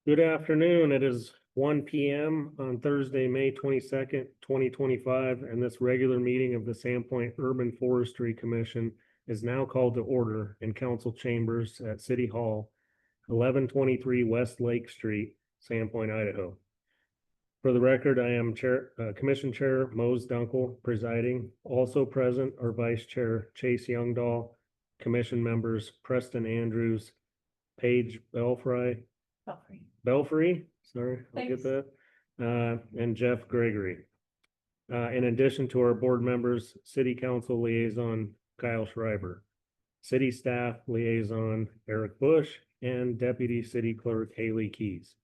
Good afternoon. It is 1 p.m. on Thursday, May 22nd, 2025, and this regular meeting of the Sandpoint Urban Forestry Commission is now called to order in council chambers at City Hall, 1123 West Lake Street, Sandpoint, Idaho. For the record, I am Commission Chair Mose Dunkel presiding. Also present are Vice Chair Chase Youngdahl, Commission members Preston Andrews, Paige Belfry, sorry, I'll get that, and Jeff Gregory. In addition to our board members, City Council Liaison Kyle Schreiber, City Staff Liaison Eric Bush, and Deputy City Clerk Haley Keys.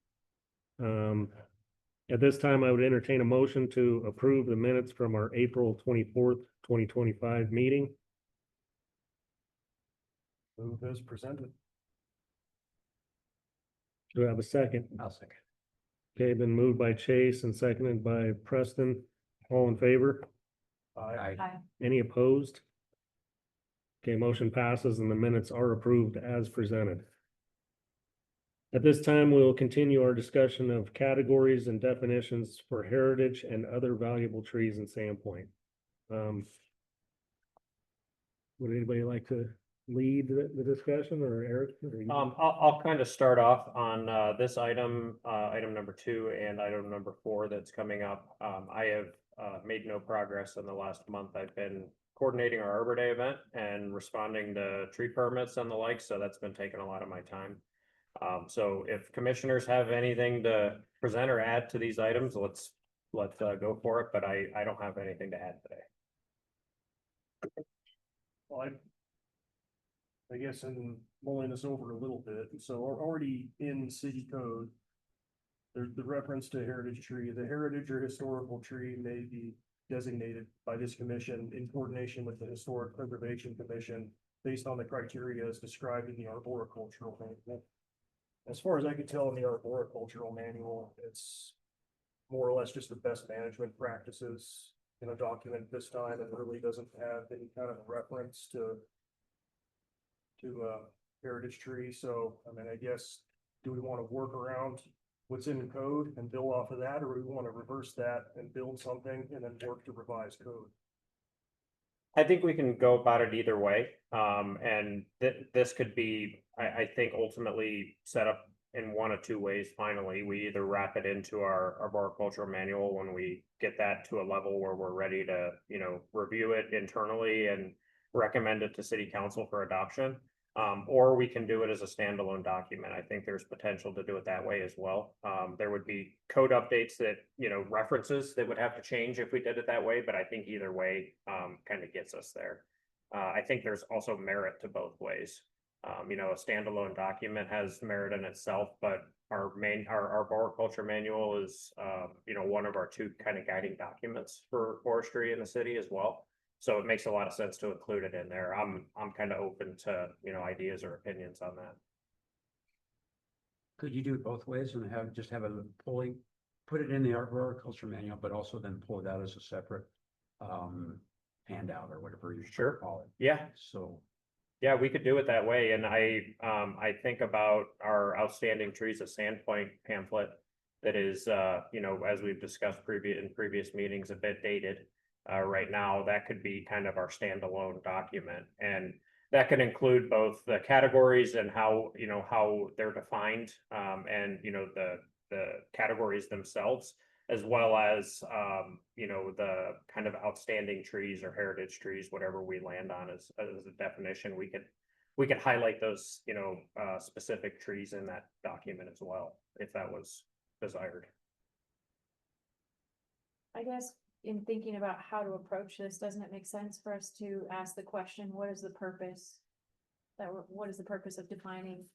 At this time, I would entertain a motion to approve the minutes from our April 24th, 2025 meeting. Move as presented. Do I have a second? I'll second. Okay, been moved by Chase and seconded by Preston. All in favor? Aye. Any opposed? Okay, motion passes and the minutes are approved as presented. At this time, we will continue our discussion of categories and definitions for heritage and other valuable trees in Sandpoint. Would anybody like to lead the discussion, or Eric? I'll kind of start off on this item, item number 2 and item number 4 that's coming up. I have made no progress in the last month. I've been coordinating our Arbor Day event and responding to tree permits and the like, so that's been taking a lot of my time. So if commissioners have anything to present or add to these items, let's go for it, but I don't have anything to add today. Well, I guess in mulling this over a little bit, so already in city code, there's the reference to heritage tree. The heritage or historical tree may be designated by this commission in coordination with the Historic Preservation Commission based on the criteria as described in the arboricultural manual. As far as I could tell in the arboricultural manual, it's more or less just the best management practices in a document this time. It really doesn't have any kind of reference to heritage tree. So, I mean, I guess, do we want to work around what's in the code and build off of that, or do we want to reverse that and build something and then work to revise code? I think we can go about it either way. And this could be, I think, ultimately set up in one of two ways. Finally, we either wrap it into our arboricultural manual when we get that to a level where we're ready to, review it internally and recommend it to city council for adoption. Or we can do it as a standalone document. I think there's potential to do it that way as well. There would be code updates that, references that would have to change if we did it that way, but I think either way kind of gets us there. I think there's also merit to both ways. A standalone document has merit in itself, but our arboriculture manual is, one of our 2 kind of guiding documents for forestry in the city as well. So it makes a lot of sense to include it in there. I'm kind of open to, ideas or opinions on that. Could you do it both ways and have a put it in the arboriculture manual, but also then pull it out as a separate handout or whatever you call it? Yeah. So yeah, we could do it that way. And I think about our outstanding trees at Sandpoint pamphlet that is, as we've discussed in previous meetings, a bit dated. Right now, that could be kind of our standalone document, and that could include both the categories and how they're defined, and the categories themselves, as well as the kind of outstanding trees or heritage trees, whatever we land on as a definition. We could highlight those specific trees in that document as well, if that was desired. I guess in thinking about how to approach this, doesn't it make sense for us to ask the question, what is the purpose of defining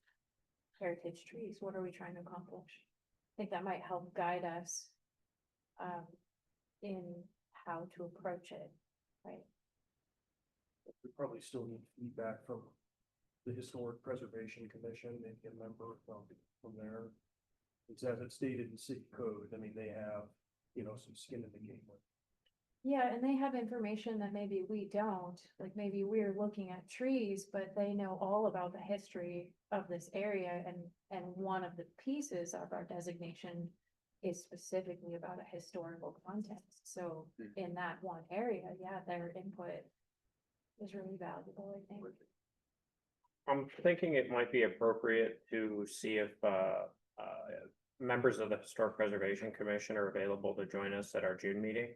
heritage trees? What are we trying to accomplish? I think that might help guide us in how to approach it, right? We probably still need feedback from the Historic Preservation Commission, maybe a member from there. It's as it's stated in city code. I mean, they have, some skin in the game with Yeah, and they have information that maybe we don't, like maybe we're looking at trees, but they know all about the history of this area and one of the pieces of our designation is specifically about a historical context. So in that one area, yeah, their input is really valuable, I think. I'm thinking it might be appropriate to see if members of the Historic Preservation Commission are available to join us at our June meeting.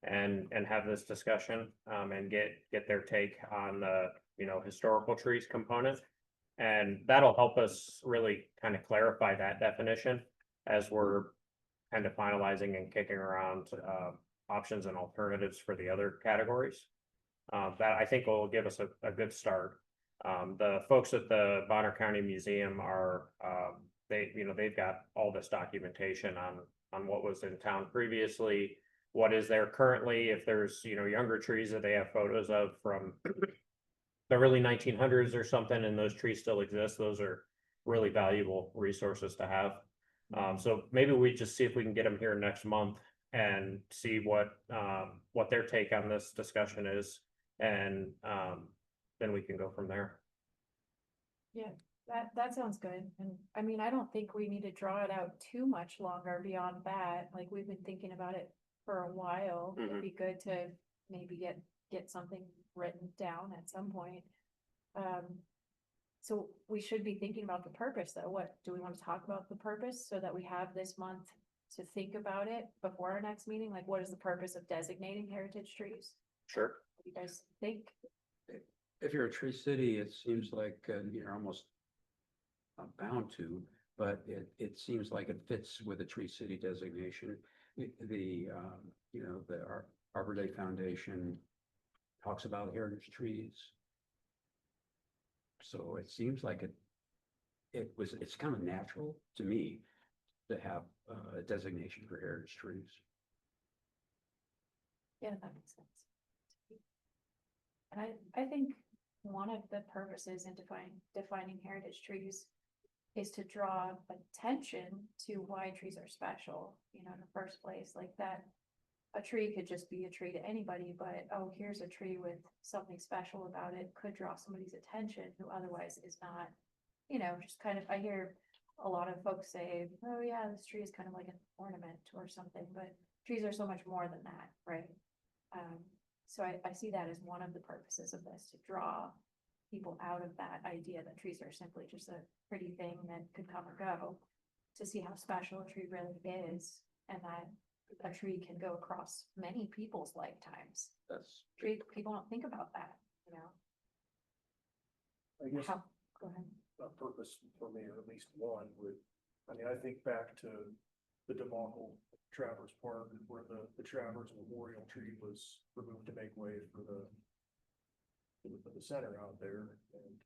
And have this discussion, and get their take on the, historical trees component. And that'll help us really kind of clarify that definition as we're kind of finalizing and kicking around options and alternatives for the other categories. That I think will give us a good start. The folks at the Bonner County Museum are, they've got all this documentation on what was in town previously, what is there currently, if there's, younger trees that they have photos of from the early 1900s or something, and those trees still exist. Those are really valuable resources to have. So maybe we just see if we can get them here next month and see what their take on this discussion is. And then we can go from there. Yeah, that sounds good. And I mean, I don't think we need to draw it out too much longer beyond that. Like, we've been thinking about it for a while. It'd be good to maybe get something written down at some point. So we should be thinking about the purpose though. What do we want to talk about the purpose so that we have this month to think about it before our next meeting? Like, what is the purpose of designating heritage trees? Sure. What do you guys think? If you're a tree city, it seems like you're almost bound to, but it seems like it fits with a tree city designation. The Arbor Day Foundation talks about heritage trees. So it seems like it's kind of natural to me to have a designation for heritage trees. Yeah, that makes sense. And I think one of the purposes in defining heritage trees is to draw attention to why trees are special, in the first place. Like, that a tree could just be a tree to anybody, but oh, here's a tree with something special about it, could draw somebody's attention who otherwise is not, just kind of, I hear a lot of folks say, oh yeah, this tree is kind of like an ornament or something, but trees are so much more than that, right? So I see that as one of the purposes of this, to draw people out of that idea that trees are simply just a pretty thing that could come or go, to see how special a tree really is, and that a tree can go across many people's lifetimes. That's People don't think about that, I guess Go ahead. a purpose for me, or at least one, I think back to the debacle at Travers Park, where the Travers memorial tree was removed to make way for the center out there. And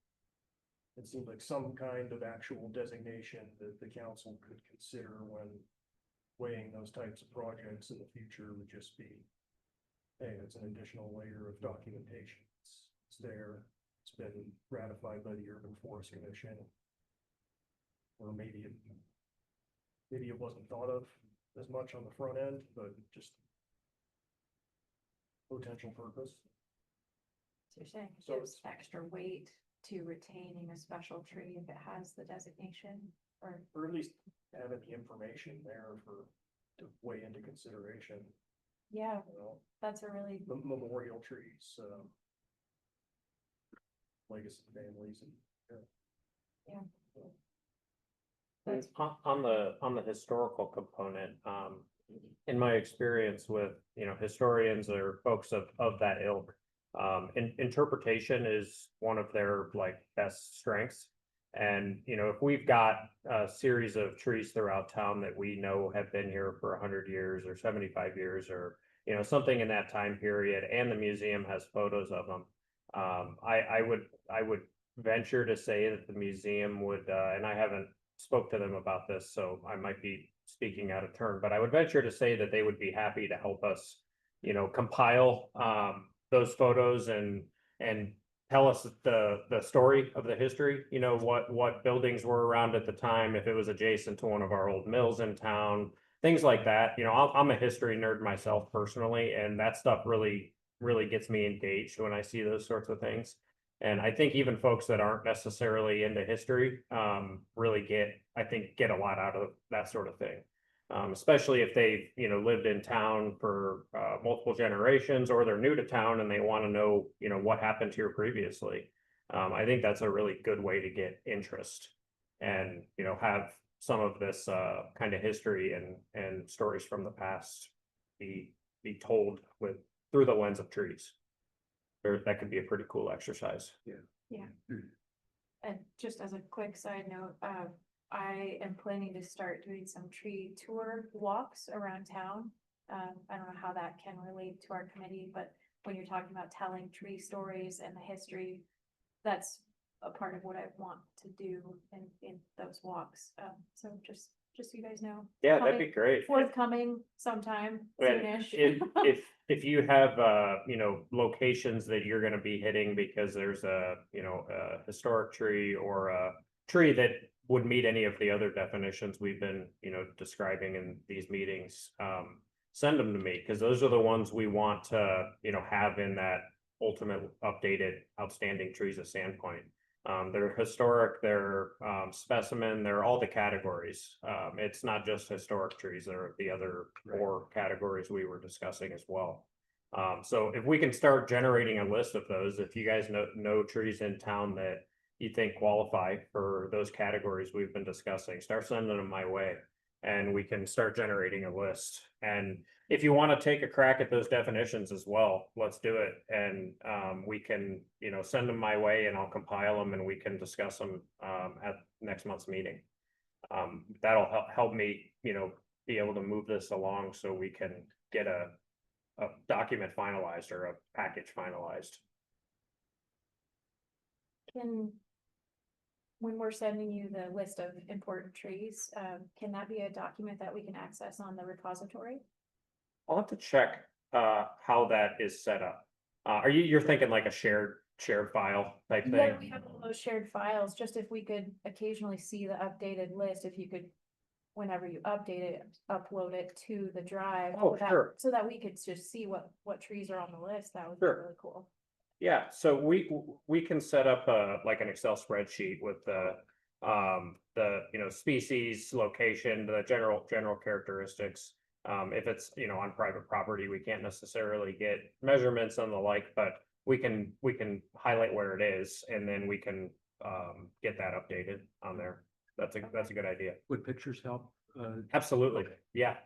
it seemed like some kind of actual designation that the council could consider when weighing those types of projects in the future would just be, hey, it's an additional layer of documentation. It's there. It's been ratified by the Urban Forest Commission. Or maybe it wasn't thought of as much on the front end, but just potential purpose. So you're saying So it gives extra weight to retaining a special tree if it has the designation, or Or at least having the information there to weigh into consideration, yeah, that's a really, memorial trees, legacy families and. yeah. On the historical component, in my experience with, historians or folks of that ilk, interpretation is one of their best strengths. And, if we've got a series of trees throughout town that we know have been here for 100 years or 75 years, or, something in that time period, and the museum has photos of them, I would venture to say that the museum would, and I haven't spoke to them about this, so I might be speaking out of turn, but I would venture to say that they would be happy to help us, compile those photos and tell us the story of the history, what buildings were around at the time, if it was adjacent to one of our old mills in town, things like that. You know, I'm a history nerd myself personally, and that stuff really gets me engaged when I see those sorts of things. And I think even folks that aren't necessarily into history, really get a lot out of that sort of thing. Especially if they've, you know, lived in town for multiple generations, or they're new to town and they want to know, you know, what happened here previously. I think that's a really good way to get interest and, you know, have some of this kind of history and stories from the past be told through the lens of trees. That could be a pretty cool exercise. And just as a quick side note, I am planning to start doing some tree tour walks around town. I don't know how that can relate to our committee, but when you're talking about telling tree stories and the history, that's a part of what I want to do in those walks. So just so you guys know. Yeah, that'd be great. Forthcoming sometime And soonish. if you have you know, locations that you're gonna be hitting because there's a, you know, a historic tree or a tree that would meet any of the other definitions we've been, you know, describing in these meetings, send them to me, because those are the ones we want to, you know, have in that ultimate updated outstanding trees of Sandpoint. They're historic, they're specimen, they're all the categories. It's not just historic trees, there are the other four categories we were discussing as well. So if we can start generating a list of those, if you guys know trees in town that you think qualify for those categories we've been discussing, start sending them my way, and we can start generating a list. And if you want to take a crack at those definitions as well, let's do it. And we can, you know, send them my way and I'll compile them and we can discuss them at next month's meeting. That'll help me, you know, be able to move this along so we can get a document finalized or a package finalized. When we're sending you the list of important trees, can that be a document that we can access on the repository? I'll have to check how that is set up. You're thinking like a shared file type thing? Yeah, we have all those shared files, just if we could occasionally see the updated list, if you could, whenever you update it, upload it to the drive. Oh, sure. So that we could just see what trees are on the list, that would be Sure. really cool. Yeah, so we can set up like an Excel spreadsheet with the you know, species, location, the general characteristics. If it's, you know, on private property, we can't necessarily get measurements and the like, but we can highlight where it is, and then we can get that updated on there. That's a good idea. Would pictures help? Absolutely. Okay. Yeah.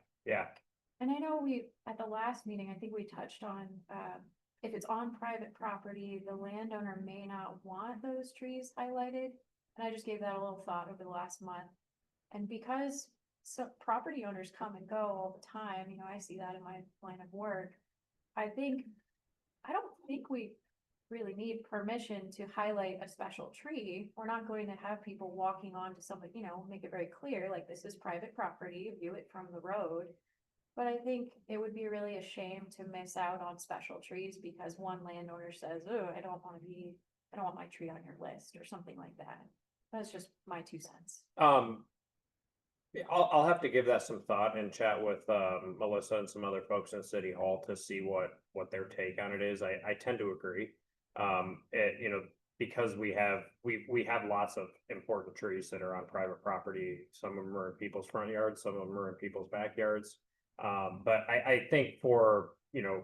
And I know at the last meeting, I think we touched on, if it's on private property, the landowner may not want those trees highlighted. And I just gave that a little thought over the last month. And because property owners come and go all the time, you know, I see that in my line of work. I don't think we really need permission to highlight a special tree. We're not going to have people walking onto something, you know, make it very clear, like this is private property, view it from the road. But I think it would be really a shame to miss out on special trees because one landowner says, oh, I don't want my tree on your list or something like that. That's just my 2 cents. I'll have to give that some thought and chat with Melissa and some other folks in City Hall to see what their take on it is. I tend to agree. You know, because we have lots of important trees that are on private property. Some of them are in people's front yards, some of them are in people's backyards. But I think for, you know,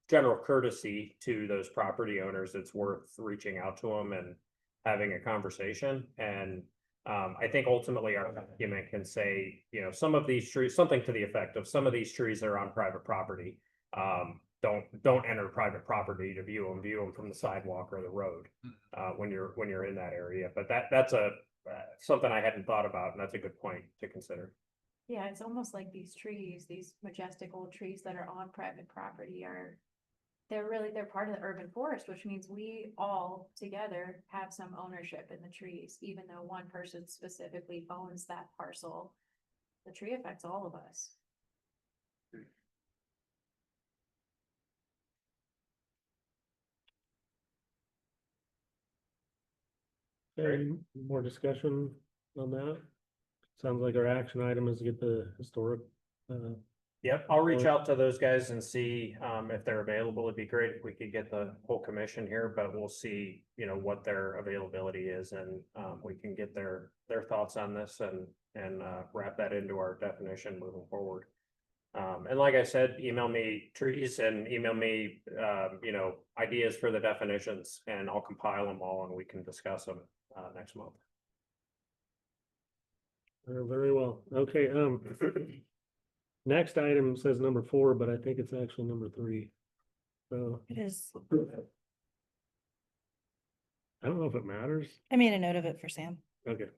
general courtesy to those property owners, it's worth reaching out to them and having a conversation. And I think ultimately our document can say, you know, some of these trees, something to the effect of some of these trees are on private property. Don't enter private property to view them from the sidewalk or the road when you're in that area. But that's something I hadn't thought about, and that's a good point to consider. Yeah, it's almost like these trees, these majestic old trees that are on private property they're part of the urban forest, which means we all together have some ownership in the trees, even though one person specifically owns that parcel. The tree affects all of us. Okay, more discussion on that? Sounds like our action item is to get the historic Yep, I'll reach out to those guys and see, if they're available. It'd be great if we could get the whole commission here, but we'll see, what their availability is and, we can get their thoughts on this and wrap that into our definition moving forward. And like I said, email me trees and email me, ideas for the definitions and I'll compile them all and we can discuss them, next month. Very well. Okay, next item says number 4, but I think it's actually number 3. So It is. I don't know if it matters. I made a note of it for Sam. Okay.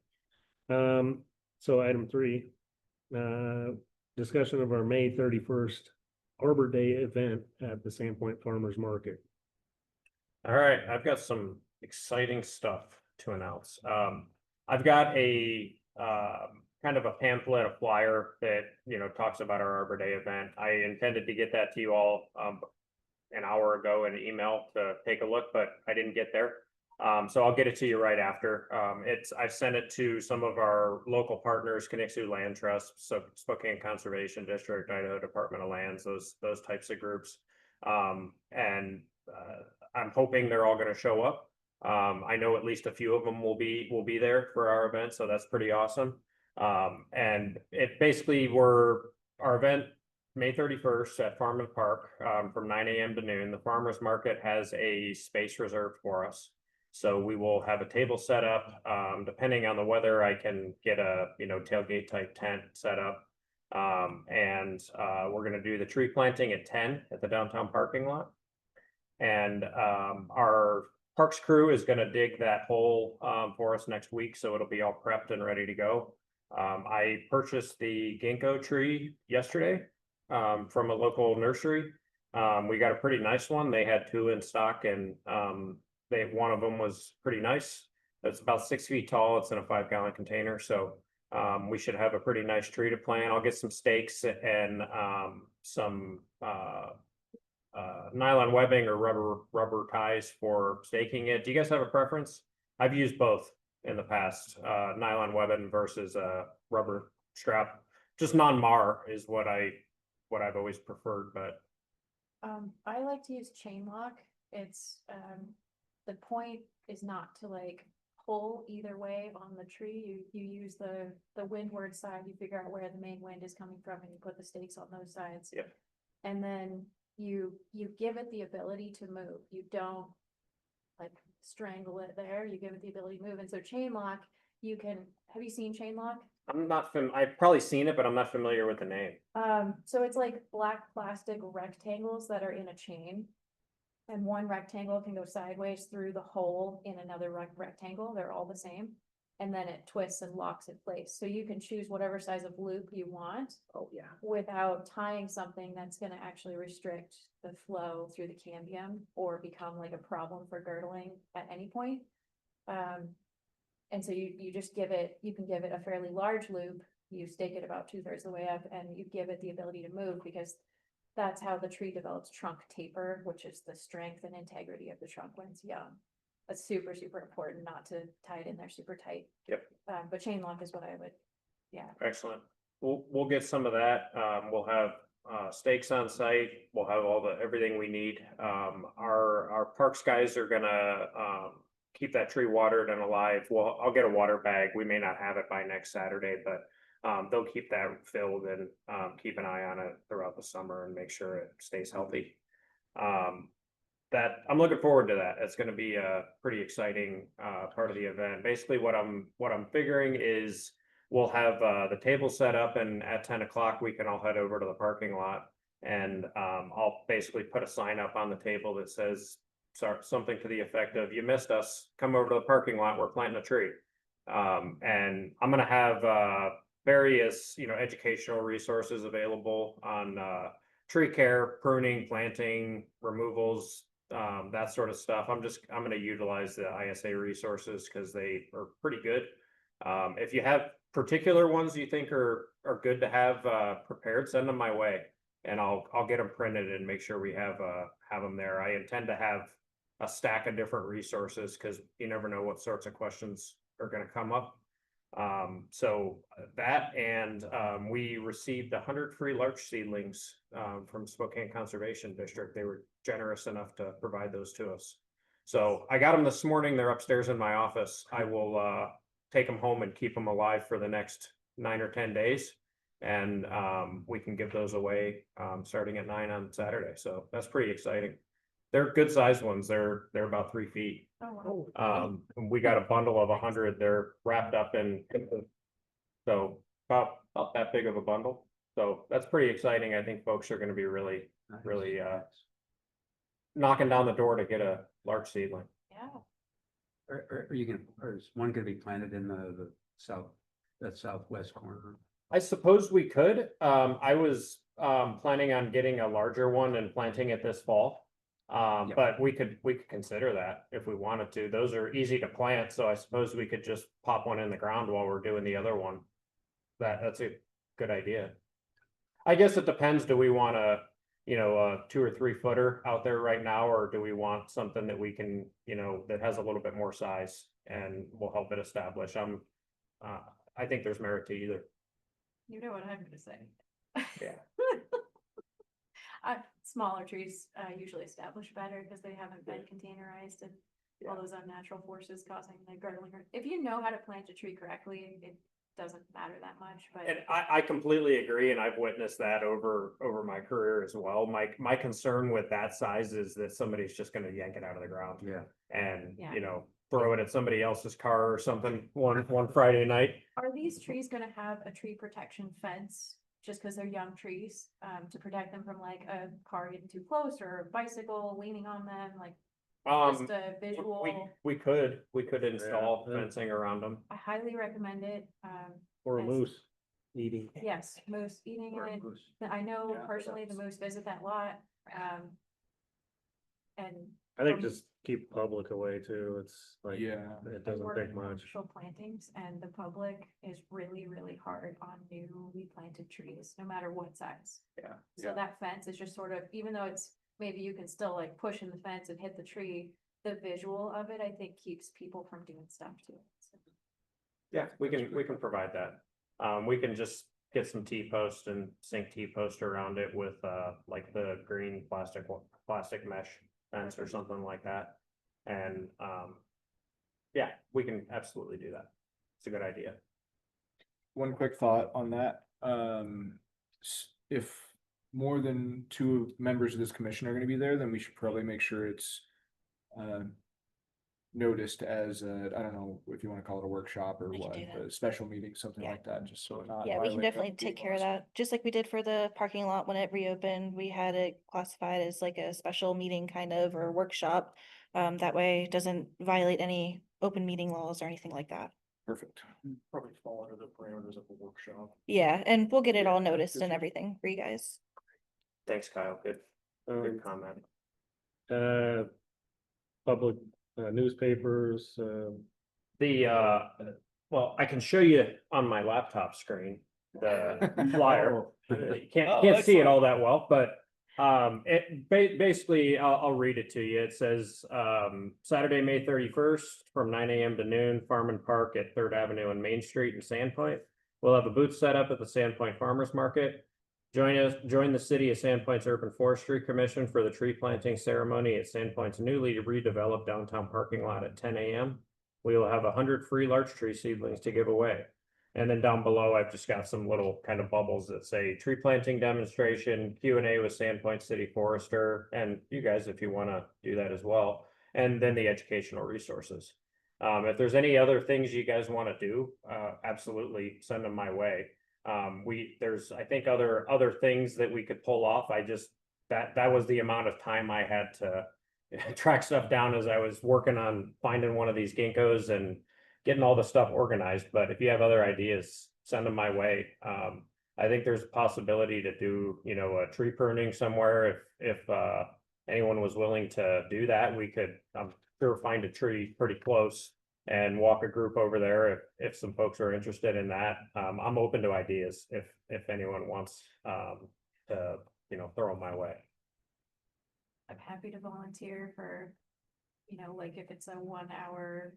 So item 3, discussion of our May 31st Arbor Day event at the Sandpoint Farmers Market. All right, I've got some exciting stuff to announce. I've got a kind of a pamphlet, a flyer that talks about our Arbor Day event. I intended to get that to you all an hour ago in an email to take a look, but I didn't get there. So I'll get it to you right after. I've sent it to some of our local partners, Connexu Land Trust, so Spokane Conservation District, Idaho Department of Lands, those types of groups. And I'm hoping they're all going to show up. I know at least a few of them will be there for our event, so that's pretty awesome. And it basically our event May 31st at Farm and Park, from 9 a.m. to noon. The farmers market has a space reserved for us. So we will have a table set up. Depending on the weather, I can get a tailgate type tent set up. And we're going to do the tree planting at 10 at the downtown parking lot. And our parks crew is going to dig that hole for us next week, so it'll be all prepped and ready to go. I purchased the ginkgo tree yesterday from a local nursery. We got a pretty nice one. They had 2 in stock, and one of them was pretty nice. It's about 6 feet tall. It's in a 5-gallon container, so we should have a pretty nice tree to plant. I'll get some stakes and some nylon webbing or rubber ties for staking it. Do you guys have a preference? I've used both in the past, nylon webbing versus rubber strap. Just non-mar is what I've always preferred, but I like to use chain lock. It's the point is not to like pull either way on the tree. You use the windward side. You figure out where the main wind is coming from, and you put the stakes on those sides. Yep. And then you give it the ability to move. You don't like strangle it there. You give it the ability to move. And so chain lock, have you seen chain lock? I've probably seen it, but I'm not familiar with the name. So it's like black plastic rectangles that are in a chain. And one rectangle can go sideways through the hole in another rectangle. They're all the same. And then it twists and locks in place. So you can choose whatever size of loop you want. Oh, yeah. Without tying something that's going to actually restrict the flow through the cambium or become like a problem for girdling at any point. And so you just you can give it a fairly large loop. You stake it about 2/3 of the way up, and you give it the ability to move, because that's how the tree develops trunk taper, which is the strength and integrity of the trunk when it's young. That's super, super important not to tie it in there super tight. Yep. But chain lock is what I would, yeah. Excellent. We'll get some of that. We'll have stakes on site. We'll have everything we need. Our parks guys are gonna keep that tree watered and alive. Well, I'll get a water bag. We may not have it by next Saturday, but they'll keep that filled and keep an eye on it throughout the summer and make sure it stays healthy. That I'm looking forward to that. It's going to be a pretty exciting part of the event. Basically, what I'm figuring is we'll have the table set up, and at 10 o'clock we can all head over to the parking lot, and I'll basically put a sign up on the table that says something to the effect of, "You missed us. Come over to the parking lot. We're planting a tree." And I'm going to have various, educational resources available on tree care, pruning, planting, removals, that sort of stuff. I'm going to utilize the ISA resources because they are pretty good. If you have particular ones you think are good to have prepared, send them my way, and I'll get them printed and make sure we have them there. I intend to have a stack of different resources because you never know what sorts of questions are going to come up. So that and we received 100 free larch seedlings from Spokane Conservation District. They were generous enough to provide those to us. So I got them this morning. They're upstairs in my office. I will take them home and keep them alive for the next 9 or 10 days. And we can give those away starting at 9 on Saturday. So that's pretty exciting. They're good sized ones. They're about 3 feet. Oh, wow. We got a bundle of 100. They're wrapped up in, so about that big of a bundle. So that's pretty exciting. I think folks are going to be really Nice. knocking down the door to get a large seedling. Yeah. Are you gonna, or is one gonna be planted in the that southwest corner? I suppose we could. I was planning on getting a larger one and planting it this fall. Yeah. But we could consider that if we wanted to. Those are easy to plant, so I suppose we could just pop one in the ground while we're doing the other one. That's a good idea. I guess it depends. Do we want a 2 or 3 footer out there right now, or do we want something that we can, that has a little bit more size and will help it establish? I think there's merit to either. You know what I'm gonna say. Yeah. Smaller trees usually establish better because they haven't been containerized and all those unnatural forces causing the gardening. If you know how to plant a tree correctly, it doesn't matter that much, but. And I completely agree, and I've witnessed that over my career as well. My concern with that size is that somebody's just gonna yank it out of the ground. Yeah. And, Yeah. throw it at somebody else's car or something one Friday night. Are these trees gonna have a tree protection fence, just because they're young trees, to protect them from like a car getting too close or a bicycle leaning on them, like just a visual? We could install Yeah. fencing around them. I highly recommend it. Or a Yes. moose eating. Yes, moose eating Or a it. moose. I know Yeah, personally the moose visit that lot, and. I think from- just keep public away too. It's like, Yeah. it I doesn't work take in much. commercial plantings and the public is really, really hard on newly planted trees, no matter what size. Yeah. So that fence is just sort of, even though it's, maybe you can still like push in the fence and hit the tree, the visual of it, I think keeps people from doing stuff to it. So, Yeah, we can provide that. We can just get some T-post and sink T-post around it with like the green plastic mesh fence or something like that. And yeah, we can absolutely do that. It's a good idea. One quick thought on that. If more than 2 members of this commission are gonna be there, then we should probably make sure it's noticed as I don't know if you wanna call it a workshop or We can what, do that. a special meeting, something Yeah. like that, just so it not. Yeah, we can violate definitely open take meeting care of laws. that, just like we did for the parking lot when it reopened. We had it classified as like a special meeting kind of, or workshop. That way it doesn't violate any open meeting laws or anything like that. Perfect. Probably fall under the parameters of a workshop. Yeah, and we'll get it Yeah, all noticed good and to- everything for you guys. Thanks, Kyle. Good Um, comment. Public newspapers, Well, I can show you on my laptop screen the flyer. You can't Oh, see it all that well, but basically I'll read it to you. It says Saturday, May 31st from 9 a.m. to noon, Farm and Park at 3rd Avenue and Main Street in Sandpoint. We'll have a booth set up at the Sandpoint Farmers Market. Join the city of Sandpoint's Urban Forestry Commission for the tree planting ceremony at Sandpoint's newly redeveloped downtown parking lot at 10 a.m. We will have 100 free larch tree seedlings to give away. And then down below, I've just got some little kind of bubbles that say tree planting demonstration, Q&A with Sandpoint City Forester, and you guys, if you want to do that as well. And then the educational resources. If there's any other things you guys want to do, absolutely send them my way. There's, I think, other things that we could pull off. That was the amount of time I had to track stuff down as I was working on finding one of these ginkgos and getting all the stuff organized. But if you have other ideas, send them my way. I think there's a possibility to do, a tree pruning somewhere. If anyone was willing to do that, we could, I'm sure, find a tree pretty close and walk a group over there if some folks are interested in that. I'm open to ideas if anyone wants to, throw them my way. I'm happy to volunteer for, like if it's a 1 hour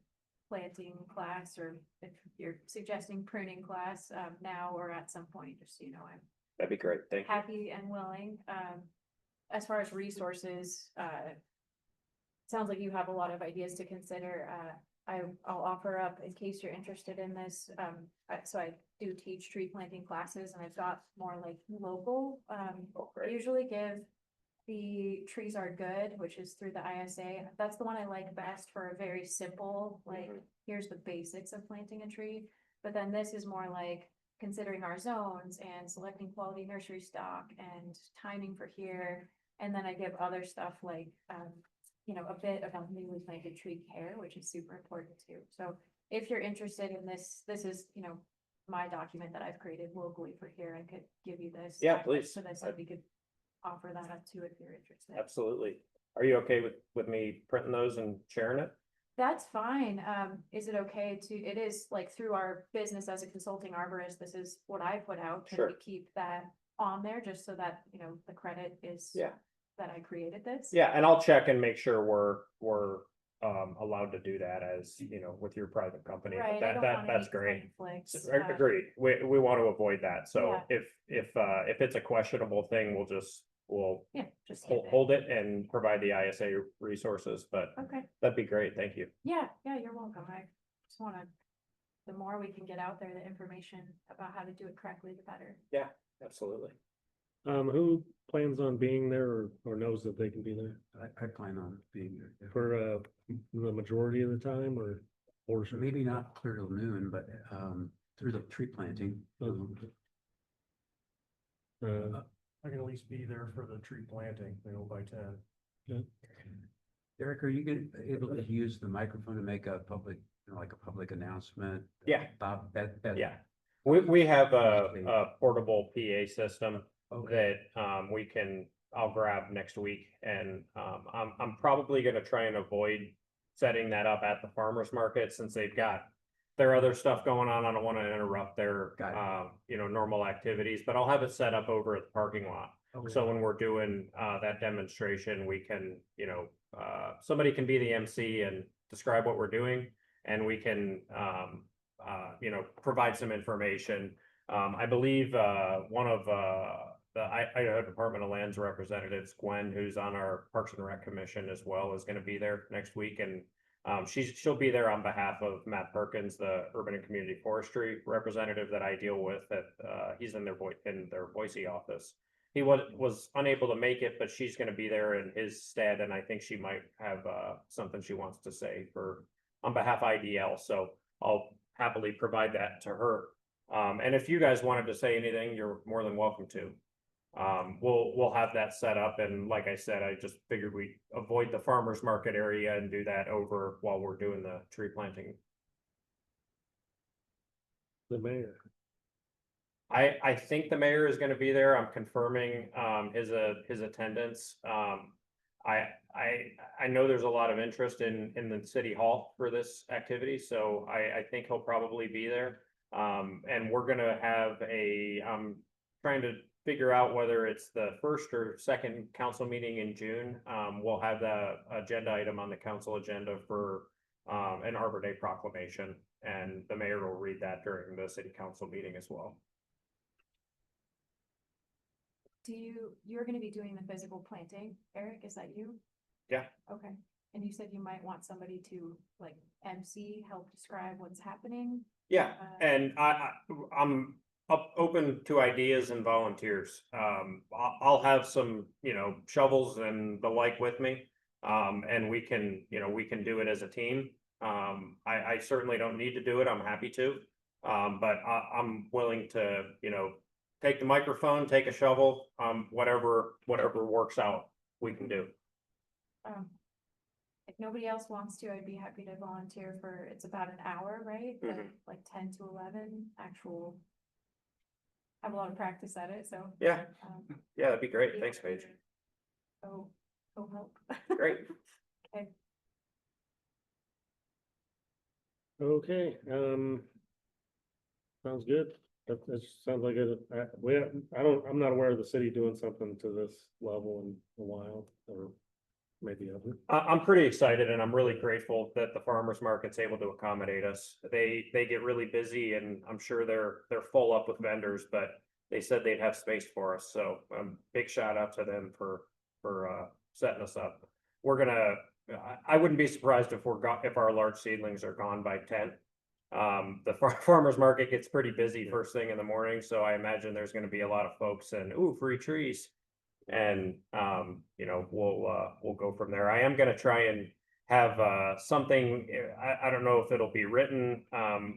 planting class, or if you're suggesting pruning class, now or at some point, just so you know, I'm That'd be great. Thank you. happy and willing. As far as resources, sounds like you have a lot of ideas to consider. I'll offer up in case you're interested in this. So I do teach tree planting classes, and I've got more like local, I great. usually give the Trees Are Good, which is through the ISA. That's the one I like best for a very simple, like, here's the basics of planting a tree. But then this is more like considering our zones and selecting quality nursery stock and timing for here. And then I give other stuff like, you know, a bit about newly planted tree care, which is super important too. So if you're interested in this, this is, you know, my document that I've created locally for here. I could give you this. Yeah, please. So that we could offer that up too if you're interested. Absolutely. Are you okay with me printing those and sharing it? That's fine. Is it okay to, it is like through our business as a consulting arborist, this is what I put out. Can Sure. we keep that on there just so that, you know, the credit is Yeah. that I created this? Yeah, and I'll check and make sure we're allowed to do that as, you know, with your private company. But Right, I don't want that's any great. conflicts. Agreed. We want to avoid that. So Yeah. if it's a questionable thing, we'll Yeah, just skip it. hold it and provide the ISA resources, but Okay, that'd be great. Thank you. yeah, you're welcome. I just wanna, the more we can get out there, the information about how to do it correctly, the better. Absolutely. Who plans on being there or knows that they can be there I plan on being there. Yeah. for, the majority of the time or portion? Maybe not clear till noon, but through the tree planting. I can at least be there for the tree planting, you know, by 10. Eric, are you able to use the microphone to make a public, you know, like a public announcement? Yeah. About that? Yeah. We have a portable PA system Okay. that I'll grab next week, and I'm probably gonna try and avoid setting that up at the farmer's market since they've got their other stuff going on. I don't want to interrupt their Got you know, normal activities, but I'll have it set up over at the parking lot. Okay. So when we're doing that demonstration, we can, you know, somebody can be the MC and describe what we're doing, and we can you know, provide some information. I believe one of the Idaho Department of Lands representatives, Gwen, who's on our Parks and Rec Commission as well, is going to be there next week, and she'll be there on behalf of Matt Perkins, the Urban and Community Forestry representative that I deal with. He's in their Boise office. He was unable to make it, but she's going to be there in his stead, and I think she might have something she wants to say on behalf of IDL. So I'll happily provide that to her. And if you guys wanted to say anything, you're more than welcome to. We'll have that set up, and like I said, I just figured we'd avoid the farmers market area and do that over while we're doing the tree planting. The mayor. I think the mayor is going to be there. I'm confirming his attendance. I know there's a lot of interest in the city hall for this activity, so I think he'll probably be there. And we're gonna have I'm trying to figure out whether it's the first or second council meeting in June. We'll have the agenda item on the council agenda for an Arbor Day proclamation, and the mayor will read that during the city council meeting as well. You're gonna be doing the physical planting, Eric, is that you? Yeah. Okay, and you said you might want somebody to like MC, help describe what's happening? Yeah, and I'm open to ideas and volunteers. I'll have some, you know, shovels and the like with me. And we can do it as a team. I certainly don't need to do it. I'm happy to. But I'm willing to, you know, take the microphone, take a shovel, whatever works out, we can do. If nobody else wants to, I'd be happy to volunteer it's about an hour, right? Like 10 to 11 actual. I have a lot of practice at it, so. Yeah, that'd be great. Thanks, Paige. Oh, help. Great. Okay. Okay, sounds good. That sounds like I'm not aware of the city doing something to this level in a while, or maybe of it. I'm pretty excited and I'm really grateful that the farmer's market's able to accommodate us. They get really busy and I'm sure they're full up with vendors, but they said they'd have space for us. So big shout out to them for setting us up. We're gonna, I wouldn't be surprised if if our large seedlings are gone by 10. The farmer's market gets pretty busy first thing in the morning, so I imagine there's gonna be a lot of folks and, ooh, free trees. And, you know, we'll go from there. I am gonna try and have, something, I don't know if it'll be written,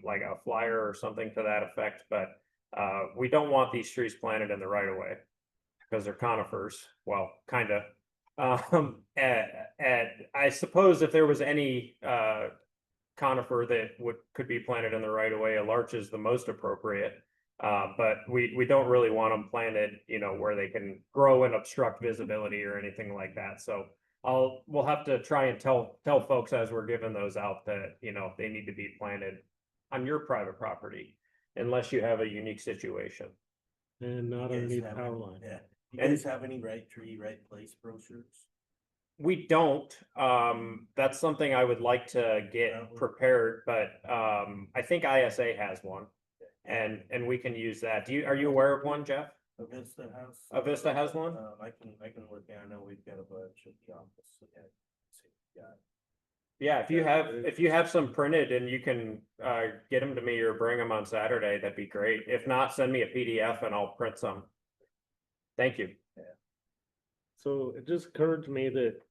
like a flyer or something to that effect, but, we don't want these trees planted in the right of way. Because they're conifers, well, kinda. And I suppose if there was any, conifer that could be planted in the right of way, a larch is the most appropriate. But we don't really want them planted, you know, where they can grow and obstruct visibility or anything like that. So we'll have to try and tell folks as we're giving those out that, you know, they need to be planted on your private property unless you have a unique situation. And not You guys underneath have power any- line. Yeah. You And- guys have any right tree, right place brochures? We don't. That's something I would like to get prepared, but I think ISA has one. And we can use that. Are you aware of one, Jeff? Avista has. Avista has one? I can work, I know we've got a bunch at the office. Yeah. Yeah, if you have some printed and you can get them to me or bring them on Saturday, that'd be great. If not, send me a PDF and I'll print some. Thank you. So it just occurred to me that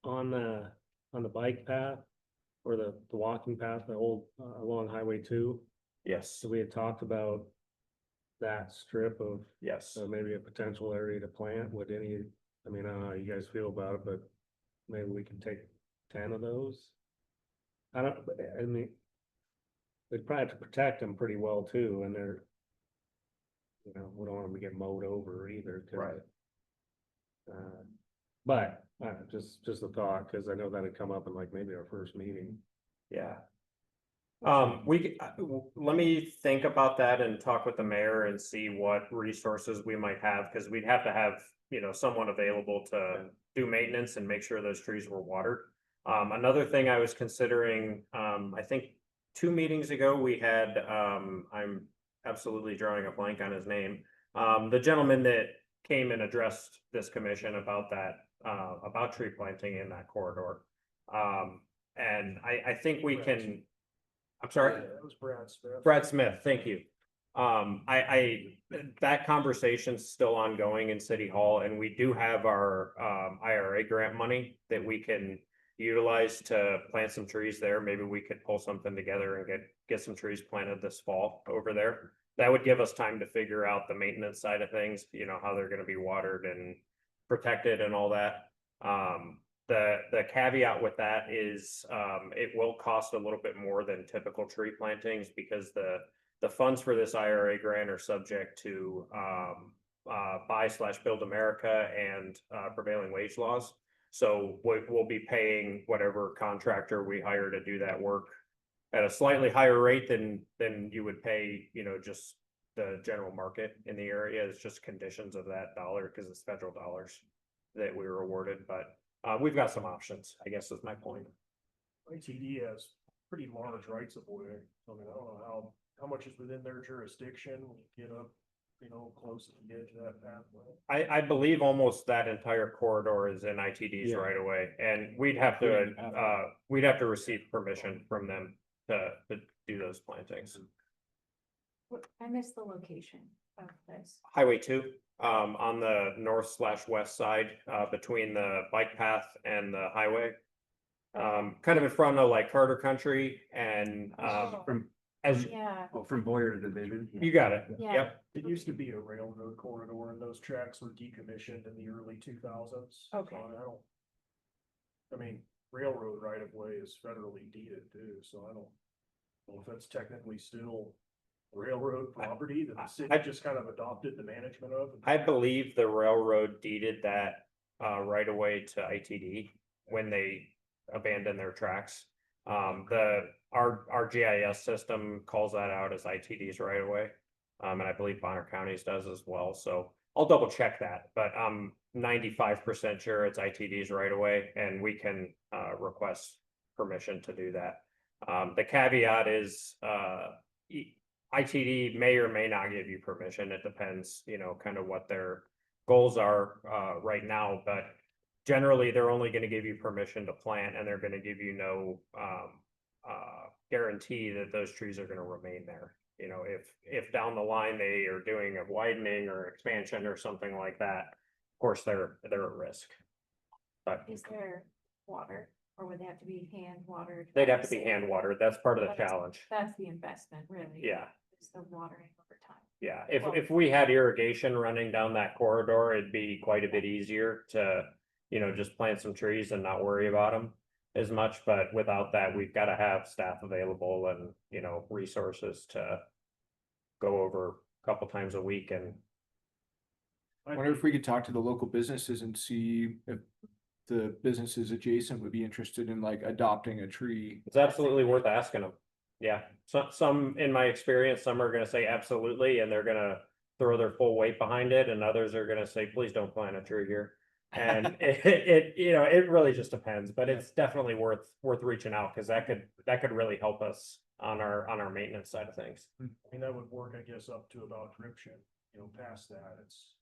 on the bike path or the walking path, the old along Highway 2, Yes, so we had talked about that strip of yes. maybe a potential area to plant. Would any, I mean, I don't know how you guys feel about it, but maybe we can take 10 of those. I mean, we'd probably have to protect them pretty well too, and they're, you know, we don't want them to get mowed over either. Right. But just a thought, because I know that had come up in like maybe our first meeting. Yeah. Let me think about that and talk with the mayor and see what resources we might have, because we'd have to have, you know, someone available to do maintenance and make sure those trees were watered. Another thing I was considering, I think 2 meetings ago, we had, I'm absolutely drawing a blank on his name. The gentleman that came and addressed this commission about that, about tree planting in that corridor. And I think we can, I'm sorry? That was Brad Smith. Brad Smith, thank you. That conversation's still ongoing in City Hall, and we do have our IRA grant money that we can utilize to plant some trees there. Maybe we could pull something together and get some trees planted this fall over there. That would give us time to figure out the maintenance side of things, you know, how they're gonna be watered and protected and all that. The caveat with that is, it will cost a little bit more than typical tree plantings because the funds for this IRA grant are subject to, Buy/Build America and, prevailing wage laws. So we'll be paying whatever contractor we hire to do that work at a slightly higher rate than you would pay, you know, just the general market in the area. It's just conditions of that dollar because it's federal dollars that we were awarded, but we've got some options, I guess is my point. ITD has pretty large rights of way. I mean, I don't know how much is within their jurisdiction, when you get up, you know, close to the edge of that pathway. I believe almost that entire corridor is in ITD's Yeah. right away, and we'd have to receive permission from them to do those plantings. I missed the location of this. Highway 2, on the north/west side, between the bike path and the highway. Kind of in front of like Carter Country and, From, as, Yeah, from Boyer to Division. you got it, Yeah. yep. It used to be a railroad corridor and those tracks were decommissioned in the early 2000s. Okay. I mean, railroad right of way is federally deeded too, so I don't know if that's technically still railroad property that the city I- just kind of adopted the management of. I believe the railroad deeded that right away to ITD when they abandoned their tracks. Our GIS system calls that out as ITD's right away. And I believe Bonner County's does as well. So I'll double check that, but I'm 95% sure it's ITD's right away, and we can request permission to do that. The caveat is ITD may or may not give you permission. It depends, kind of what their goals are right now, but generally they're only going to give you permission to plant, and they're going to give you no guarantee that those trees are going to remain there. If down the line they are doing a widening or expansion or something like that, of course they're at risk. But Is there water, or would they have to be hand watered? they'd have to be hand watered. That's part of the That's- challenge. That's the investment, really. Yeah. Is the watering over time. Yeah, Well- if we had irrigation running down that corridor, it'd be quite a bit easier to, just plant some trees and not worry about them as much, but without that, we've got to have staff available and, resources to go over a couple times a week. And I Wonder if think- we could talk to the local businesses and see if the businesses adjacent would be interested in like adopting a tree. it's absolutely worth asking them. Yeah, some, in my experience, some are gonna say absolutely, and they're gonna throw their full weight behind it, and others are gonna say, please don't plant a tree here. And it really just depends, but it's definitely worth reaching out, because that could really help us on our maintenance side of things. I mean, that would work, I guess, up to about Dripshin, past that, it's,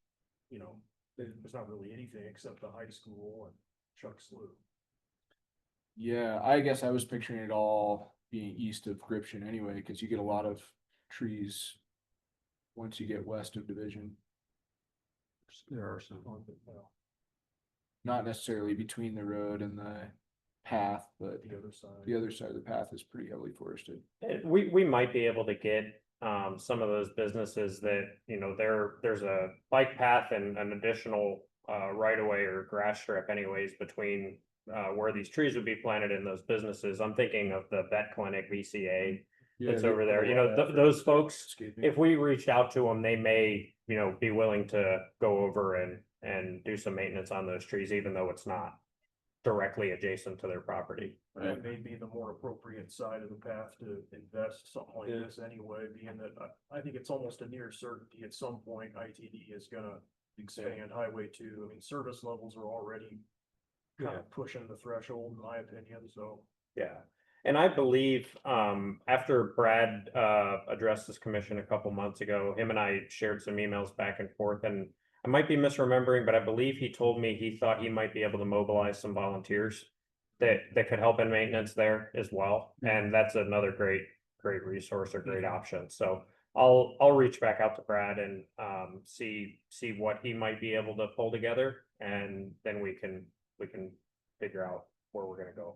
there's not really anything except the high school and Chuck Slough. Yeah, I guess I was picturing it all being east of Gription anyway, because you get a lot of trees once you get west of Division. There are some. Not necessarily between the road and the path, but The other side. the other side of the path is pretty heavily forested. We might be able to get some of those businesses that, there's a bike path and an additional right of way or grass strip anyways between where these trees would be planted in those businesses. I'm thinking of the vet clinic VCA that's over there. Those folks, if we reached out to them, they may, be willing to go over and do some maintenance on those trees, even though it's not directly adjacent to their property. That may be the more appropriate side of the path to invest something like this anyway, being that I think it's almost a near certainty at some point ITD is gonna expand Highway 2. I mean, service levels are already kind of pushing the threshold, in my opinion, so. Yeah, and I believe after Brad addressed this commission a couple months ago, him and I shared some emails back and forth, and I might be misremembering, but I believe he told me he thought he might be able to mobilize some volunteers that could help in maintenance there as well. And that's another great resource or great option. So I'll reach back out to Brad and see what he might be able to pull together, and then we can figure out where we're gonna go.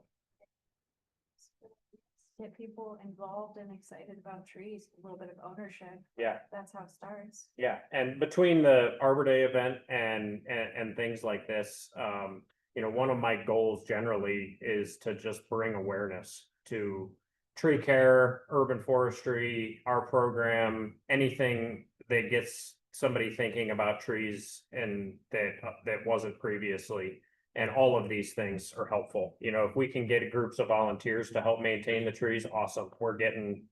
Get people involved and excited about trees, a little bit of ownership. Yeah. That's how it starts. Yeah, and between the Arbor Day event and things like this, one of my goals generally is to just bring awareness to tree care, urban forestry, our program, anything that gets somebody thinking about trees and that wasn't previously. And all of these things are helpful. If we can get groups of volunteers to help maintain the trees, awesome. We're getting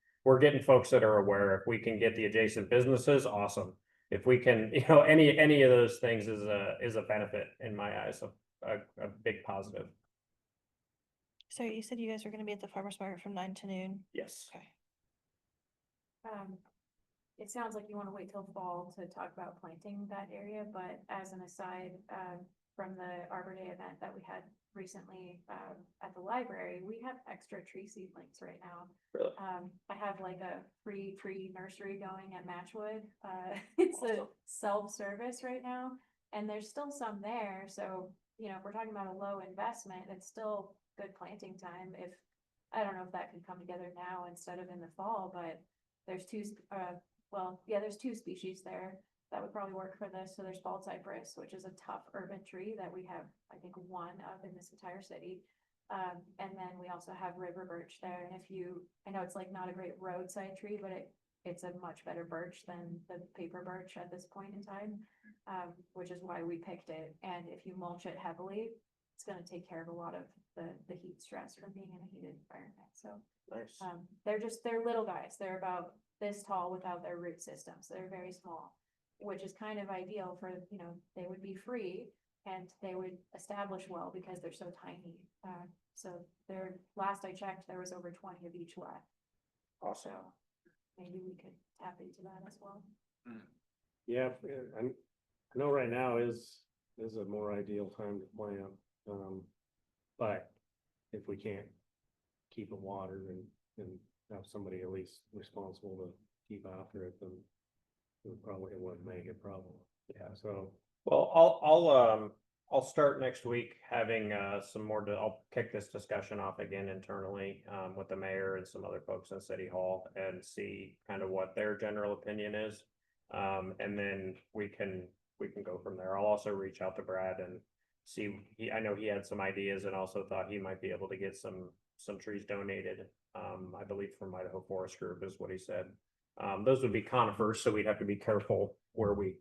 folks that are aware. If we can get the adjacent businesses, awesome. If we can, any of those things is a benefit in my eyes, a big positive. So you said you guys were gonna be at the farmer's market from 9 to noon? Yes. Okay. It sounds like you want to wait till fall to talk about planting that area, but as an aside, from the Arbor Day event that we had recently, at the library, we have extra tree seedlings right now. Really? I have like a free tree nursery going at Matchwood. It's a self-service right now, and there's still some there, so, if we're talking about a low investment, it's still good planting time. I don't know if that can come together now instead of in the fall, but there's there's two species there that would probably work for this. So there's bald cypress, which is a tough urban tree that we have, I think, one of in this entire city. And then we also have river birch there. And I know it's like not a great roadside tree, but it's a much better birch than the paper birch at this point in time, which is why we picked it. And if you mulch it heavily, it's going to take care of a lot of the heat stress from being in a heated environment. So Nice. they're little guys. They're about this tall without their root system. So they're very small. which is kind of ideal for, they would be free and they would establish well because they're so tiny. So last I checked, there was over 20 of each left. Awesome. So maybe we could tap into that as well. Yeah, I know right now is a more ideal time to plant. But if we can't keep it watered and have somebody at least responsible to keep after it, then it wouldn't make it probably. Yeah, so. Well, I'll start next week having some more, I'll kick this discussion off again internally with the mayor and some other folks in City Hall and see kind of what their general opinion is. And then we can go from there. I'll also reach out to Brad and see, I know he had some ideas and also thought he might be able to get some trees donated. I believe from Idaho Forest Group is what he said. Those would be conifers, so we'd have to be careful where we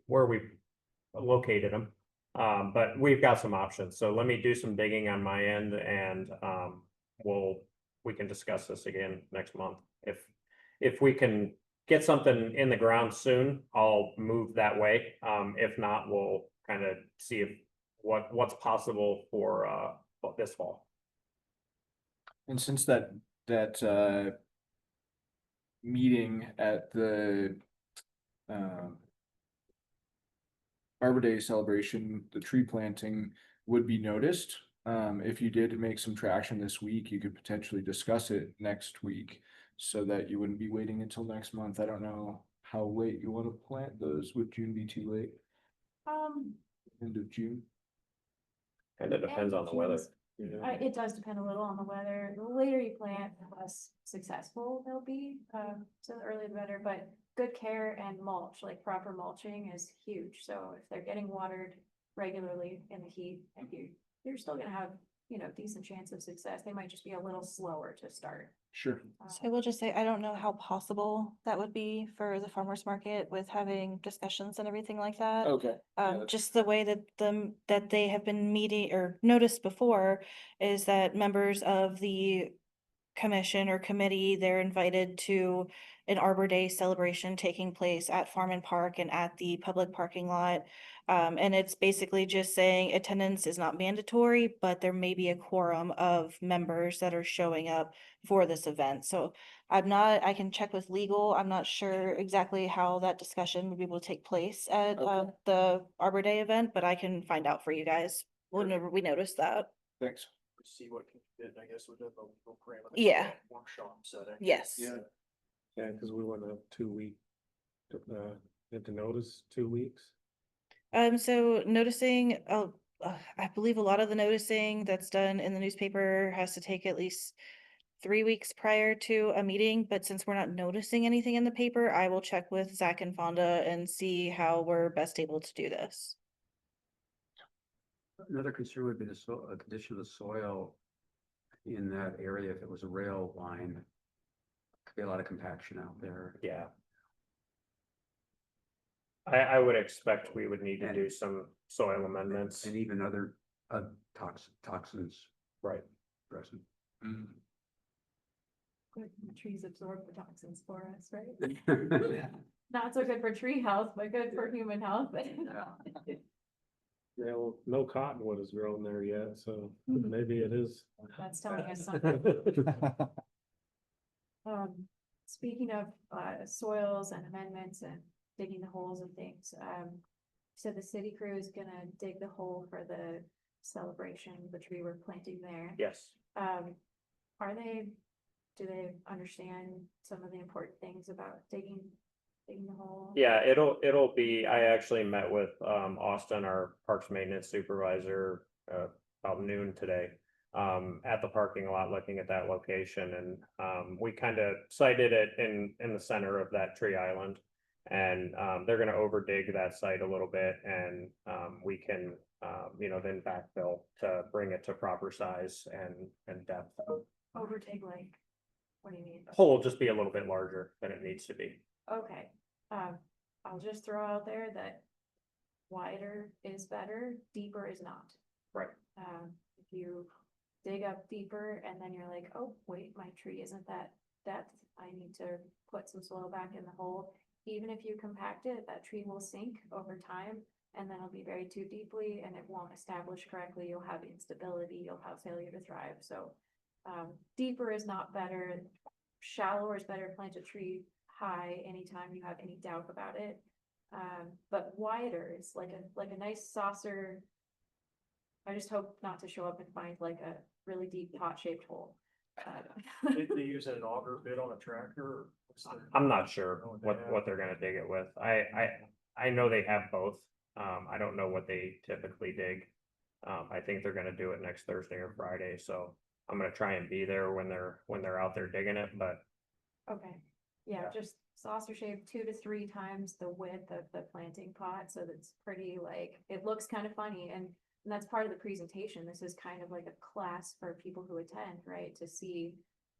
located them. But we've got some options. So let me do some digging on my end and we can discuss this again next month. If we can get something in the ground soon, I'll move that way. If not, we'll kind of see what's possible for this fall. And since that meeting at the Arbor Day celebration, the tree planting would be noticed. If you did make some traction this week, you could potentially discuss it next week so that you wouldn't be waiting until next month. I don't know how late you want to plant those. Would June be too late? End of June? And it depends on the weather. It does depend a little on the weather. The later you plant, the less successful they'll be. So the earlier the better, but good care and mulch, like proper mulching is huge. So if they're getting watered regularly in the heat, and you're still gonna have, decent chance of success. They might just be a little slower to start. Sure. So I will just say, I don't know how possible that would be for the farmer's market with having discussions and everything like that. Okay. Just the way that they have been meeting or noticed before is that members of the commission or committee, they're invited to an Arbor Day celebration taking place at Farm and Park and at the public parking lot. And it's basically just saying attendance is not mandatory, but there may be a quorum of members that are showing up for this event. So I can check with legal. I'm not sure exactly how that discussion would be able to take place at the Arbor Day event, but I can find out for you guys whenever we notice that. Thanks. See what can fit, I guess, within the legal parameters. Yeah. Workshop setting. Yes. Yeah, because we want a 2-week, had to notice 2 weeks. So noticing, I believe a lot of the noticing that's done in the newspaper has to take at least 3 weeks prior to a meeting, but since we're not noticing anything in the paper, I will check with Zach and Fonda and see how we're best able to do this. Another concern would be the condition of the soil in that area. If it was a rail line, could be a lot of compaction out there. Yeah. I would expect we would need to do some soil amendments. And even other toxins Right. present. Good, the trees absorb the toxins for us, right? Not so good for tree health, but good for human health. Yeah, well, no cottonwood has grown there yet, so maybe it is. That's telling us something. Speaking of soils and amendments and digging the holes and things, so the city crew is gonna dig the hole for the celebration, the tree we're planting there. Yes. Do they understand some of the important things about digging the hole? Yeah, it'll be, I actually met with Austin, our parks maintenance supervisor, about noon today. At the parking lot, looking at that location, and we kind of sited it in the center of that tree island. And they're gonna over dig that site a little bit, and we can then backfill to bring it to proper size and depth. Overtake like, what do you mean? Hole will just be a little bit larger than it needs to be. Okay, I'll just throw out there that wider is better, deeper is not. Right. If you dig up deeper and then you're like, oh, wait, my tree isn't that depth, I need to put some soil back in the hole. even if you compact it, that tree will sink over time. And then it'll be buried too deeply and it won't establish correctly. You'll have instability, you'll have failure to thrive. So deeper is not better. Shallower is better. Plant a tree high anytime you have any doubt about it. But wider is like a nice saucer. I just hope not to show up and find like a really deep pot shaped hole. They use an auger bit on a tractor or? what's their- I'm not sure know they what have? they're gonna dig it with. I know they have both. I don't know what they typically dig. I think they're gonna do it next Thursday or Friday, so I'm gonna try and be there when they're out there digging it, but Okay, yeah, Yeah. just saucer shape 2 to 3 times the width of the planting pot, so that's pretty like, it looks kind of funny and that's part of the presentation. This is kind of like a class for people who attend, right? To see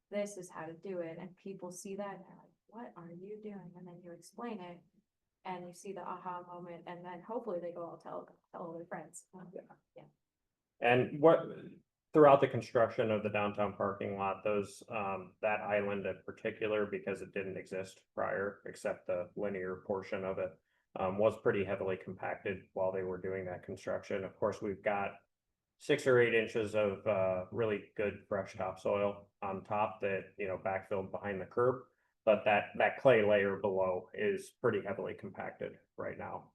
this is how to do it and people see that and they're like, what are you doing? And then you explain it and you see the aha moment and then hopefully they go all tell all their friends. Yeah. and what, throughout the construction of the downtown parking lot, those, that island in particular, because it didn't exist prior, except the linear portion of it, was pretty heavily compacted while they were doing that construction. Of course, we've got 6 or 8 inches of, really good fresh topsoil on top that, backfilled behind the curb. But that clay layer below is pretty heavily compacted right now.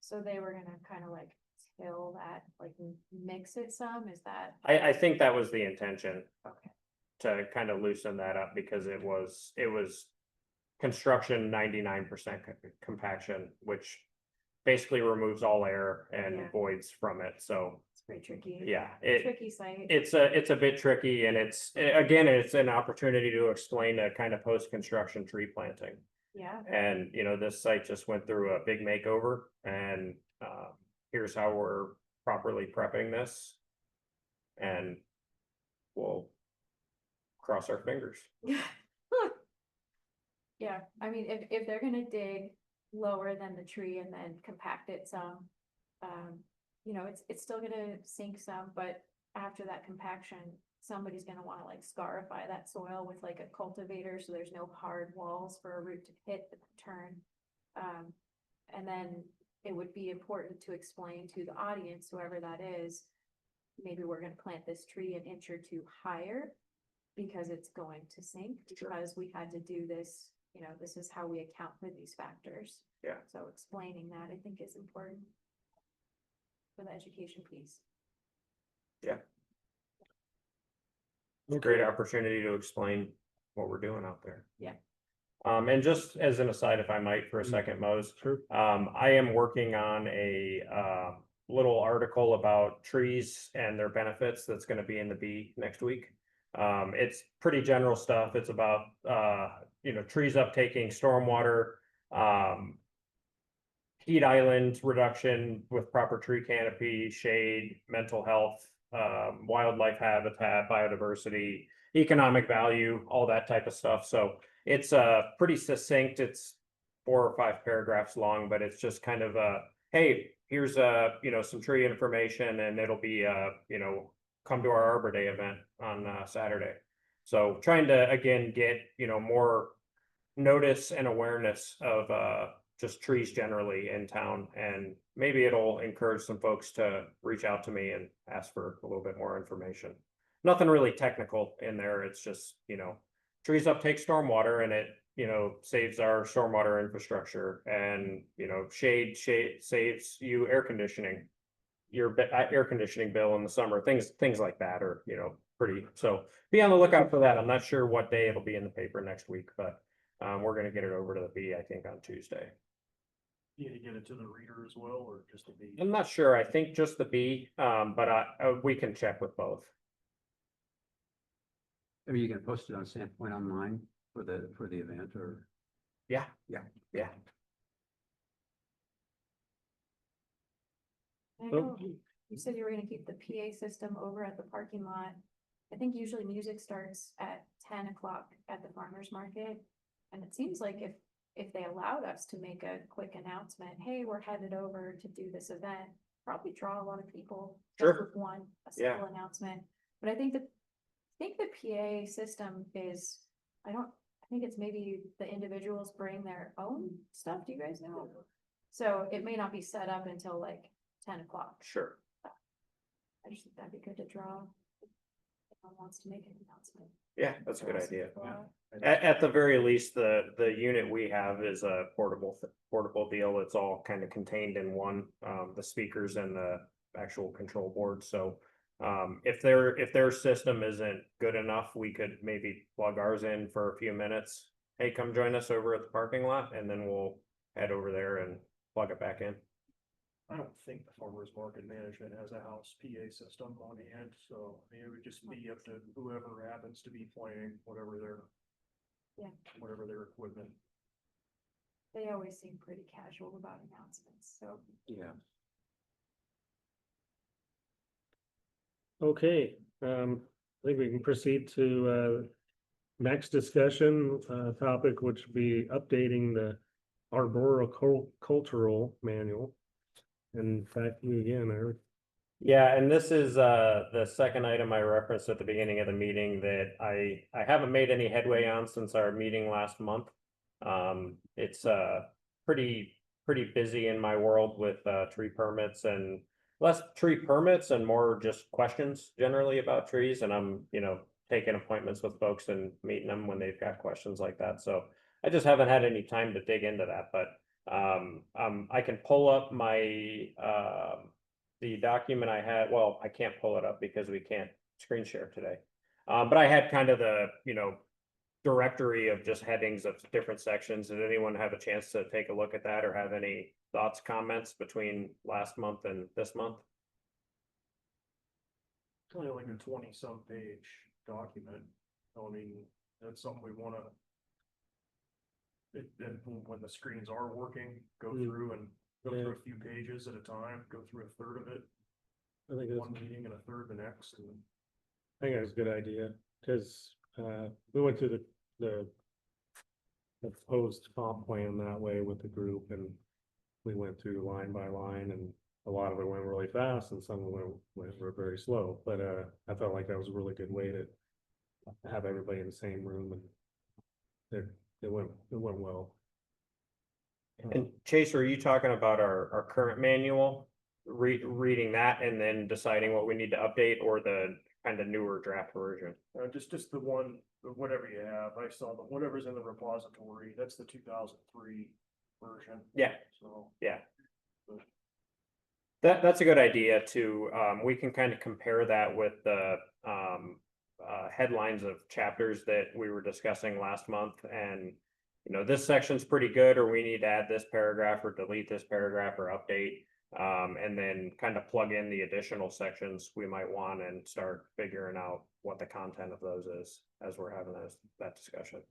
So they were gonna kind of like till that, like mix it some, is that? I think that was the intention. Okay. To kind of loosen that up because it was construction 99% compaction, which basically removes all air and Yeah. voids from it. So It's pretty tricky. yeah, Tricky site. it's a bit tricky and it's an opportunity to explain a kind of post-construction tree planting. Yeah, And this site just went through a big makeover and here's how we're properly prepping this. And we'll cross our fingers. yeah, I mean, if they're gonna dig lower than the tree and then compact it some. It's still gonna sink some, but after that compaction, somebody's gonna wanna like scarify that soil with like a cultivator, so there's no hard walls for a root to hit and turn. And then it would be important to explain to the audience, whoever that is, maybe we're gonna plant this tree an inch or two higher because it's going to sink, because we had to do this, this is how we account for these factors. Yeah. So explaining that I think is important for the education piece. It's a great opportunity to explain what we're doing out there. Yeah. And just as an aside, if I might for a second, Mose, Sure. I am working on a little article about trees and their benefits that's gonna be in the Bee next week. It's pretty general stuff. It's about trees uptaking stormwater, heat island reduction with proper tree canopy, shade, mental health, wildlife habitat, biodiversity, economic value, all that type of stuff. So it's pretty succinct. It's 4 or 5 paragraphs long, but it's just kind of hey, here's some tree information, and it'll be come to our Arbor Day event on Saturday. So trying to again get more notice and awareness of just trees generally in town, and maybe it'll encourage some folks to reach out to me and ask for a little bit more information. Nothing really technical in there. It's just trees uptake stormwater and it saves our stormwater infrastructure, and shade saves you air conditioning, your air conditioning bill in the summer, things like that are pretty. So be on the lookout for that. I'm not sure what day it'll be in the paper next week, but we're gonna get it over to the Bee, I think, on Tuesday. You need to get it to the reader as well, or just the bee? I'm not sure. I think just the Bee, but we can check with both. Are you gonna post it on Sandpoint online for the event, or? Yeah. Yeah. Yeah. I know you said you were gonna keep the PA system over at the parking lot. I think usually music starts at 10 o'clock at the farmer's market. And it seems like if they allowed us to make a quick announcement, hey, we're headed over to do this event, probably draw a lot of people. just Sure. with a simple announcement. But I think the PA system is, I think it's maybe the individuals bring their own stuff, do you guys know? So it may not be set up until like 10 o'clock. Sure. I just think that'd be good to draw. If anyone wants to make an announcement. Yeah, that's a good idea. I- At the very least, the unit we have is a portable deal. It's all kind of contained in one, the speakers and the actual control board. So if their system isn't good enough, we could maybe plug ours in for a few minutes. Hey, come join us over at the parking lot, and then we'll head over there and plug it back in. I don't think the farmer's market management has a house PA system on hand, so I mean, it would just be up to whoever happens to be playing, whatever their. Yeah. Whatever their equipment. They always seem pretty casual about announcements, so. Yeah. Okay, I think we can proceed to, next discussion, topic, which would be updating the arboricultural manual. And back to you again, Eric. Yeah, and this is the second item I referenced at the beginning of the meeting that I haven't made any headway on since our meeting last month. It's pretty busy in my world with tree permits, and less tree permits and more just questions generally about trees, and I'm, you know, taking appointments with folks and meeting them when they've got questions like that. So I just haven't had any time to dig into that, but I can pull up my the document I had. Well, I can't pull it up because we can't screen share today. But I had kind of the, you know, directory of just headings of different sections. Did anyone have a chance to take a look at that or have any thoughts, comments between last month and this month? It's only like a 20-some page document. I mean, that's something we wanna. When the screens are working, go through and go through a few pages at a time, go through a third of it. I think that's, One meeting and a third the next, and I think that's a good idea, because we went through the proposed comp plan that way with the group, and we went through line by line, and a lot of it went really fast and some of it went very slow, but I felt like that was a really good way to have everybody in the same room, and it went well. And Chase, are you talking about our current manual? Reading that and then deciding what we need to update, or the kind of newer draft version? just the one, whatever you have. I saw the whatever's in the repository. That's the 2003 version. Yeah. So Yeah. That's a good idea too. We can kind of compare that with the headlines of chapters that we were discussing last month, and you know, this section's pretty good, or we need to add this paragraph or delete this paragraph or update, and then kind of plug in the additional sections we might want and start figuring out what the content of those is as we're having that discussion.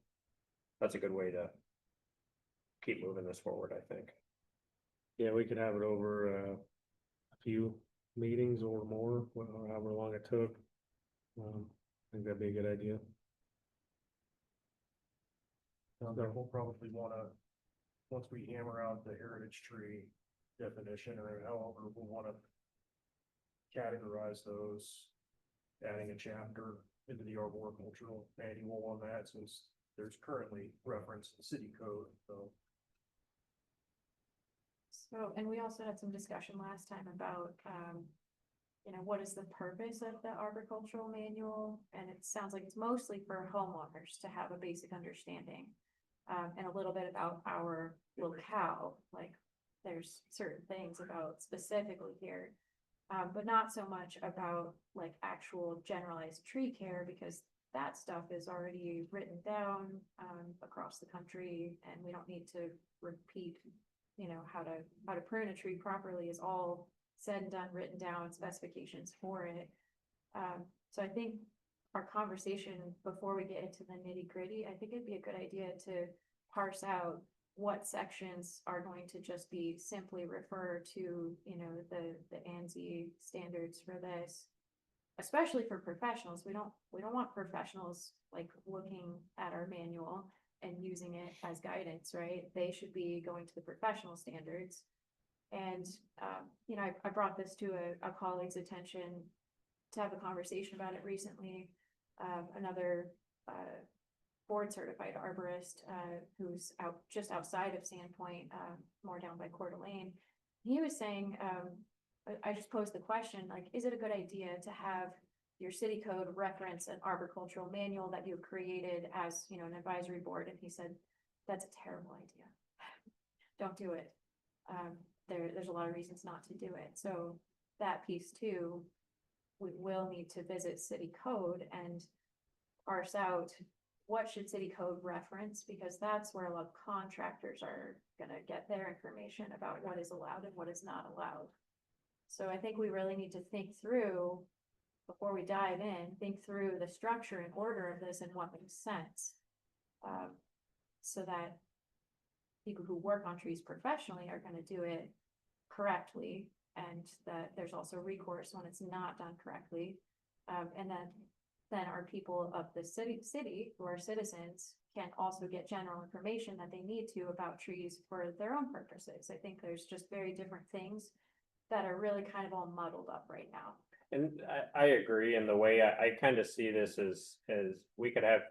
That's a good way to keep moving this forward, I think. Yeah, we could have it over a few meetings or more, however long it took. I think that'd be a good idea. we'll probably wanna, once we hammer out the heritage tree definition, or however we'll wanna categorize those, adding a chapter into the arboricultural manual on that, since there's currently reference to city code, so. So, and we also had some discussion last time about, you know, what is the purpose of the arboricultural manual? And it sounds like it's mostly for homeowners to have a basic understanding. And a little bit about our locale, like there's certain things about specifically here. But not so much about like actual generalized tree care, because that stuff is already written down across the country, and we don't need to repeat, you know, how to prune a tree properly is all said and done, written down, specifications for it. So I think our conversation before we get into the nitty gritty, I think it'd be a good idea to parse out what sections are going to just be simply refer to, you know, the ANSI standards for this, especially for professionals. We don't want professionals like looking at our manual and using it as guidance, right? They should be going to the professional standards. And, you know, I brought this to a colleague's attention to have a conversation about it recently. Another board certified arborist, who's out, just outside of Sandpoint, more down by Coeur d'Alene. He was saying, I just posed the question, like, is it a good idea to have your city code reference an arboricultural manual that you created as, you know, an advisory board? And he said, that's a terrible idea. Don't do it. There's a lot of reasons not to do it. So that piece too, we will need to visit city code and parse out what should city code reference, because that's where a lot of contractors are gonna get their information about what is allowed and what is not allowed. So I think we really need to think through, before we dive in, think through the structure and order of this and what makes sense. So that people who work on trees professionally are gonna do it correctly, and that there's also recourse when it's not done correctly. And then our people of the city who are citizens can also get general information that they need to about trees for their own purposes. I think there's just very different things that are really kind of all muddled up right now. And I agree, and the way I kind of see this is we could have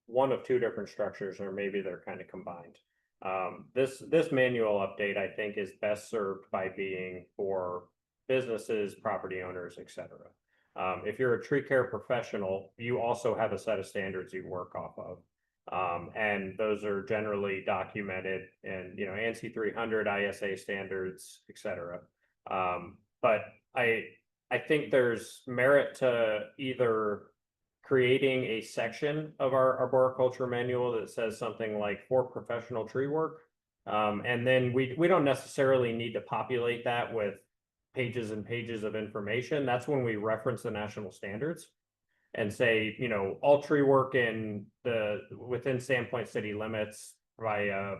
one of two different structures, or maybe they're kind of combined. This manual update, I think, is best served by being for businesses, property owners, etc. If you're a tree care professional, you also have a set of standards you work off of. And those are generally documented in, you know, ANSI 300, ISA standards, etc. But I think there's merit to either creating a section of our arboriculture manual that says something like for professional tree work. And then we don't necessarily need to populate that with pages and pages of information. That's when we reference the national standards and say, you know, all tree work within Sandpoint city limits by a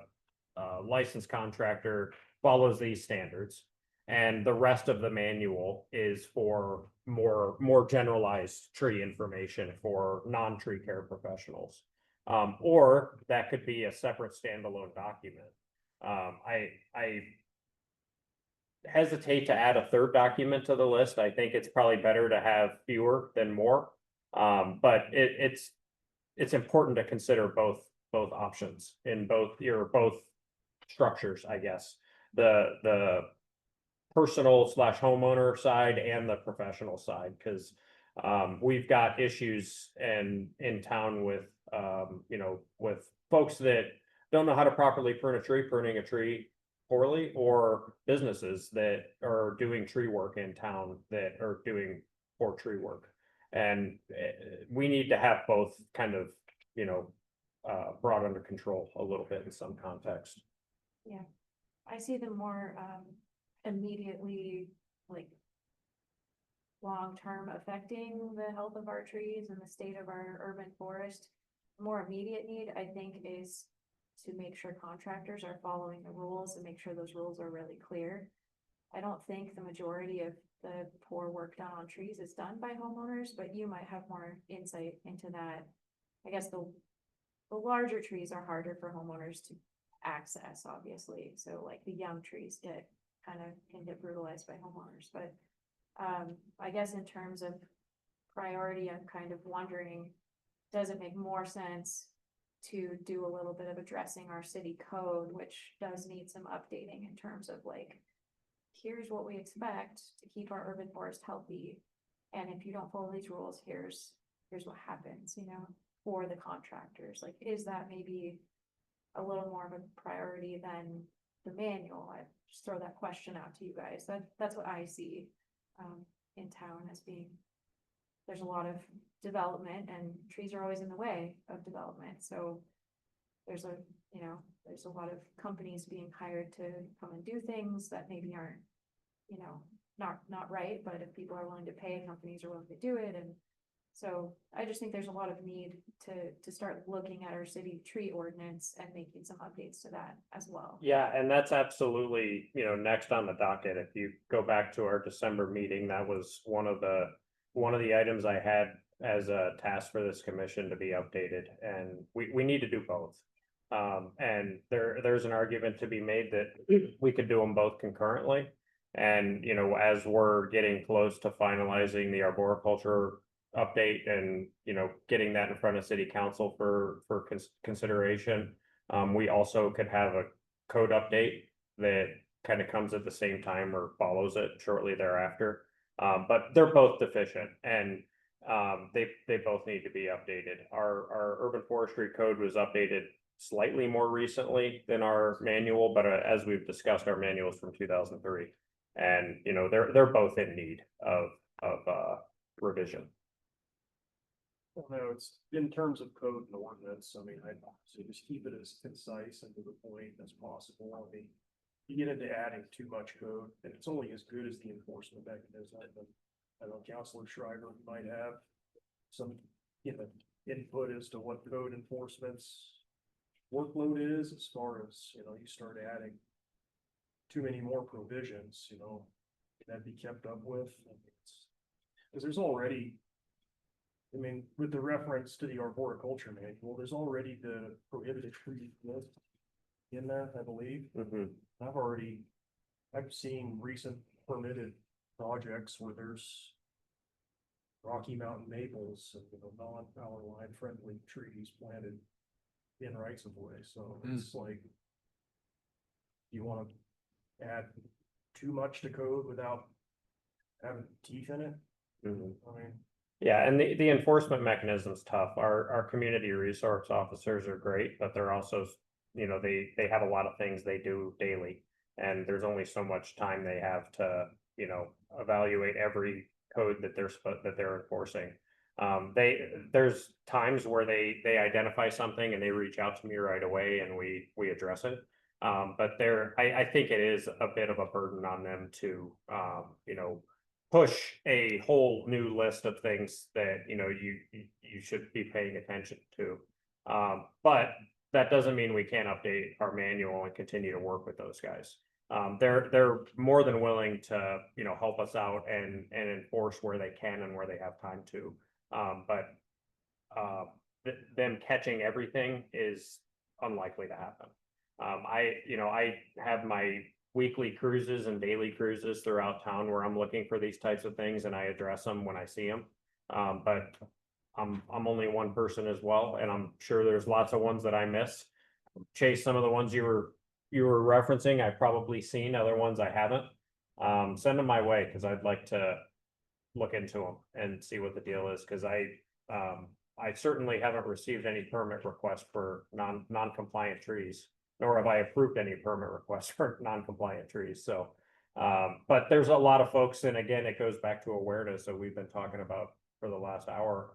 licensed contractor follows these standards. And the rest of the manual is for more generalized tree information for non-tree care professionals. Or that could be a separate standalone document. I hesitate to add a third document to the list. I think it's probably better to have fewer than more. But it's important to consider both options in both structures, I guess. The personal / homeowner side and the professional side, because we've got issues in town with you know, with folks that don't know how to properly prune a tree, pruning a tree poorly, or businesses that are doing tree work in town that are doing poor tree work. And we need to have both kind of, you know, brought under control a little bit in some context. Yeah, I see them more immediately, like, long-term affecting the health of our trees and the state of our urban forest. More immediate need, I think, is to make sure contractors are following the rules and make sure those rules are really clear. I don't think the majority of the poor work done on trees is done by homeowners, but you might have more insight into that. I guess the larger trees are harder for homeowners to access, obviously. So like the young trees can get brutalized by homeowners. But I guess in terms of priority, I'm kind of wondering, does it make more sense to do a little bit of addressing our city code, which does need some updating in terms of like, here's what we expect to keep our urban forest healthy. And if you don't follow these rules, here's what happens, you know, for the contractors. Like, is that maybe a little more of a priority than the manual? I just throw that question out to you guys. That's what I see in town as being, there's a lot of development and trees are always in the way of development. So there's a lot of companies being hired to come and do things that maybe aren't, you know, not right, but if people are willing to pay, companies are willing to do it. And so I just think there's a lot of need to start looking at our city tree ordinance and making some updates to that as well. Yeah, and that's absolutely, you know, next on the docket. If you go back to our December meeting, that was one of the items I had as a task for this commission to be updated, and we need to do both. And there's an argument to be made that we could do them both concurrently. And, you know, as we're getting close to finalizing the arboriculture update and, getting that in front of city council for consideration. We also could have a code update that kind of comes at the same time or follows it shortly thereafter. But they're both deficient and they both need to be updated. Our urban forestry code was updated slightly more recently than our manual, but as we've discussed, our manual is from 2003. And, they're both in need of revision. Well, no, it's in terms of code and ordinance, I mean, I'd say just keep it as concise and to the point as possible. I mean, you get into adding too much code, and it's only as good as the enforcement mechanism. And I know Counselor Schreiber might have some, input as to what code enforcement's workload is, as far as, you start adding too many more provisions, can that be kept up with? Because there's already, I mean, with the reference to the arboriculture manual, there's already the prohibited tree list in there, I believe. I've seen recent permitted projects where there's Rocky Mountain maples and, non-power line friendly trees planted in rights of way, so it's like, you wanna add too much to code without having teeth in it? I mean, Yeah, and the enforcement mechanism is tough. Our community resource officers are great, but they're also, they have a lot of things they do daily. And there's only so much time they have to, evaluate every code that they're enforcing. There's times where they identify something and they reach out to me right away and we address it. But I think it is a bit of a burden on them to, push a whole new list of things that, you should be paying attention to. But that doesn't mean we can't update our manual and continue to work with those guys. They're more than willing to, help us out and enforce where they can and where they have time to. But them catching everything is unlikely to happen. I have my weekly cruises and daily cruises throughout town where I'm looking for these types of things and I address them when I see them. But I'm only one person as well, and I'm sure there's lots of ones that I miss. Chase, some of the ones you were referencing, I've probably seen, other ones I haven't. Send them my way because I'd like to look into them and see what the deal is, because I certainly haven't received any permit requests for non-compliant trees, nor have I approved any permit requests for non-compliant trees. So, but there's a lot of folks, and again, it goes back to awareness that we've been talking about for the last hour.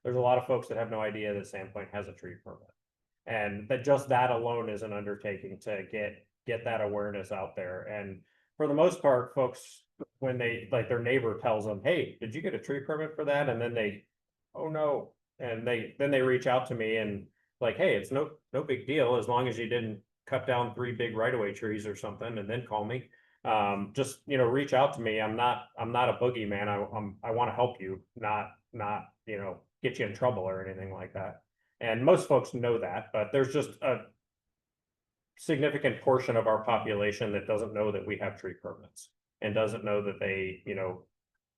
There's a lot of folks that have no idea that Sandpoint has a tree permit. And that alone is an undertaking to get that awareness out there. And for the most part, folks, when their neighbor tells them, "Hey, did you get a tree permit for that?" And then oh no, and then they reach out to me and like, "Hey, it's no big deal as long as you didn't cut down 3 big right-of-way trees or something, and then call me." Just reach out to me. I'm not a boogeyman. I want to help you, not get you in trouble or anything like that. And most folks know that, but there's just a significant portion of our population that doesn't know that we have tree permits and doesn't know that they,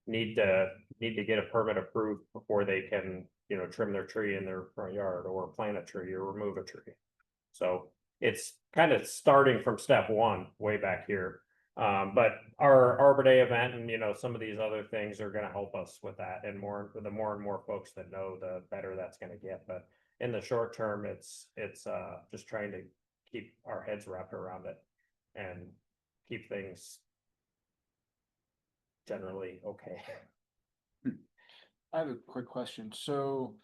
need to get a permit approved before they can, trim their tree in their front yard or plant a tree or remove a tree. So it's kind of starting from step one way back here. But our Arbor Day event and, some of these other things are going to help us with that. And the more and more folks that know, the better that's going to get. But in the short term, it's just trying to keep our heads wrapped around it and keep things generally okay. I have a quick question. So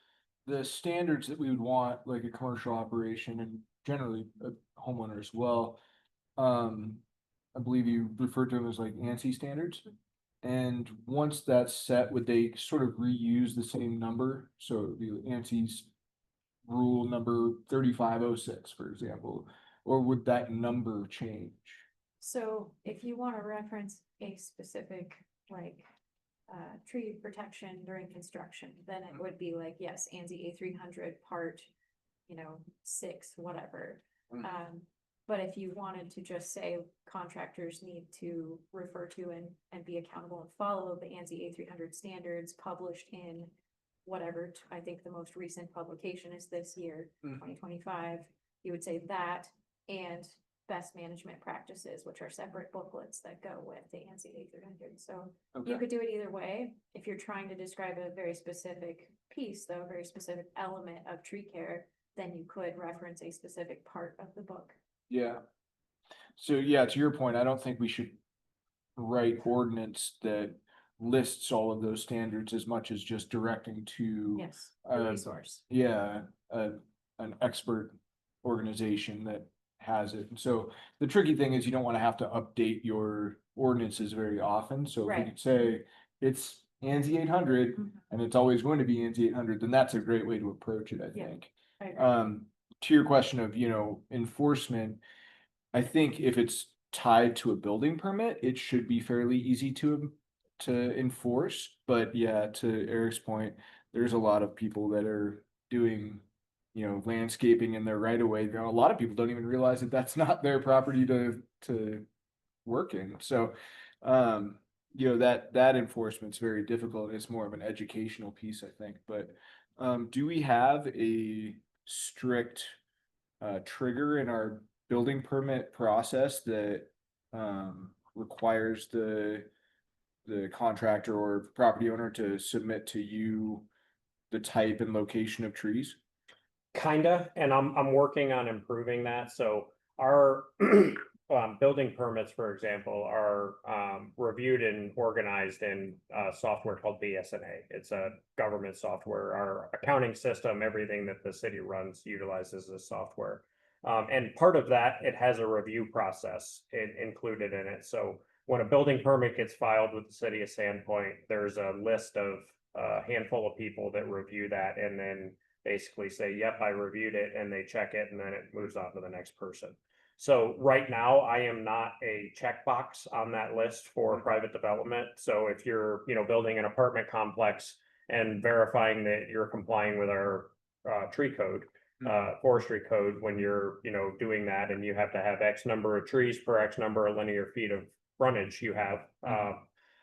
the standards that we would want, like a commercial operation and generally a homeowner as well, I believe you referred to them as like ANSI standards. And once that's set, would they sort of reuse the same number? So the ANSI's rule number 3506, for example, or would that number change? So if you want to reference a specific, like, tree protection during construction, then it would be like, yes, ANSI A300 part, 6, whatever. But if you wanted to just say contractors need to refer to and be accountable and follow the ANSI A300 standards published in whatever, I think the most recent publication is this year, Mhm. 2025, you would say that and best management practices, which are separate booklets that go with the ANSI A300. So you Okay. could do it either way. If you're trying to describe a very specific piece, though, a very specific element of tree care, then you could reference a specific part of the book. Yeah. So yeah, to your point, I don't think we should write ordinance that lists all of those standards as much as just directing to. Yes, the Uh, resource. Yeah, an expert organization that has it. And so the tricky thing is you don't want to have to update your ordinances very often. So if we Right. could say it's ANSI 800 Mhm. and it's always going to be ANSI 800, then that's a great way to approach it, I Yeah. think. I agree. To your question of, enforcement, I think if it's tied to a building permit, it should be fairly easy to enforce. But yeah, to Eric's point, there's a lot of people that are doing, landscaping in their right of way. A lot of people don't even realize that that's not their property to work in. So, that enforcement's very difficult. It's more of an educational piece, I think. But do we have a strict trigger in our building permit process that requires the contractor or property owner to submit to you the type and location of trees? Kinda, and I'm working on improving that, so our building permits, for example, are reviewed and organized in software called BSNA. It's a government software. Our accounting system, everything that the city runs utilizes this software. And part of that, it has a review process included in it. So when a building permit gets filed with the city of Sandpoint, there's a list of a handful of people that review that and then basically say, yep, I reviewed it, and they check it, and then it moves on to the next person. So right now, I am not a checkbox on that list for private development. So if you're, building an apartment complex and verifying that you're complying with our tree code, forestry code, when you're, doing that, and you have to have X number of trees per X number of linear feet of frontage you have.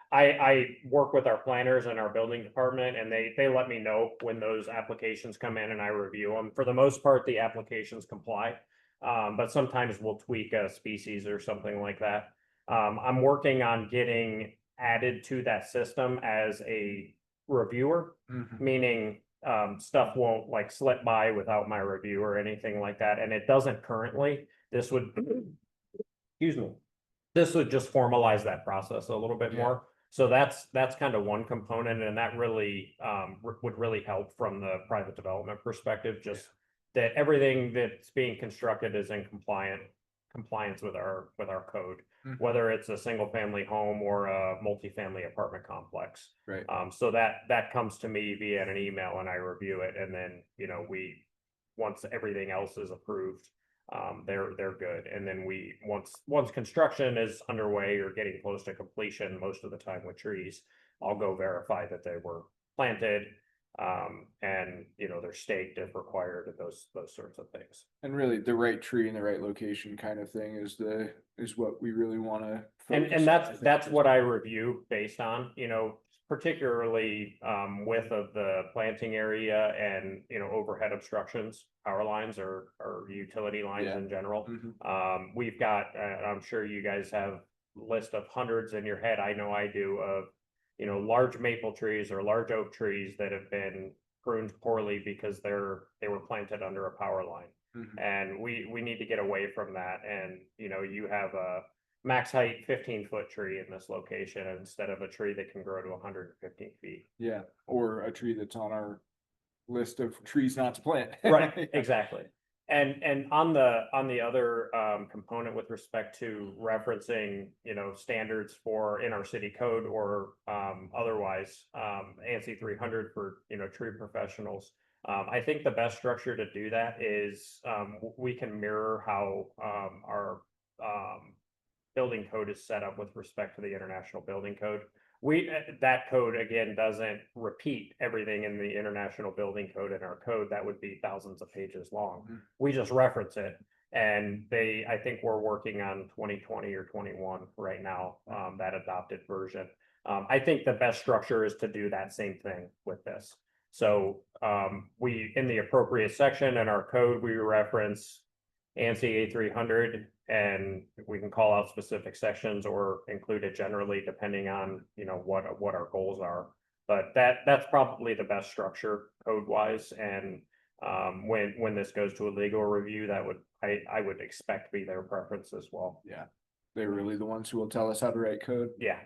I work with our planners and our building department, and they let me know when those applications come in and I review them. For the most part, the applications comply. But sometimes we'll tweak a species or something like that. I'm working on getting added to that system as a reviewer, meaning stuff won't like slip by without my review or anything like that. And it doesn't currently. This would, excuse me, this would just formalize that process a little bit Yeah. more. So that's kind of one component, and that really would really help from the private development perspective, just that everything that's being constructed is in compliance with our code, whether it's a single family home or a multifamily apartment complex. Right. So that comes to me via an email, and I review it, and then once everything else is approved, they're good. And then once construction is underway or getting close to completion, most of the time with trees, I'll go verify that they were planted, and they're staked if required, and those sorts of things. And really, the right tree in the right location kind of thing is what we really want to. And that's what I review based on, particularly width of the planting area and overhead obstructions, power lines or utility lines in general. We've got, I'm sure you guys have a list of hundreds in your head. I know I do, of large maple trees or large oak trees that have been pruned poorly because they were planted under a power line. And we need to get away from that. And you have a max height 15-foot tree in this location instead of a tree that can grow to 115 feet. Yeah, or a tree that's on our list of trees not to plant. Right, exactly. And on the other component with respect to referencing, standards for in our city code or otherwise, ANSI 300 for, tree professionals. I think the best structure to do that is we can mirror how our building code is set up with respect to the International Building Code. That code again doesn't repeat everything in the International Building Code in our code. That would be thousands of pages long. We just reference it, And I think we're working on 2020 or 21 right now, that adopted version. I think the best structure is to do that same thing with this. So, we, in the appropriate section in our code, we reference ANSI A300, and we can call out specific sections or include it generally depending on, what our goals are. But that's probably the best structure code wise, and when this goes to a legal review, I would expect be their preference as well. Yeah. They're really the ones who will tell us how to write code. Yeah,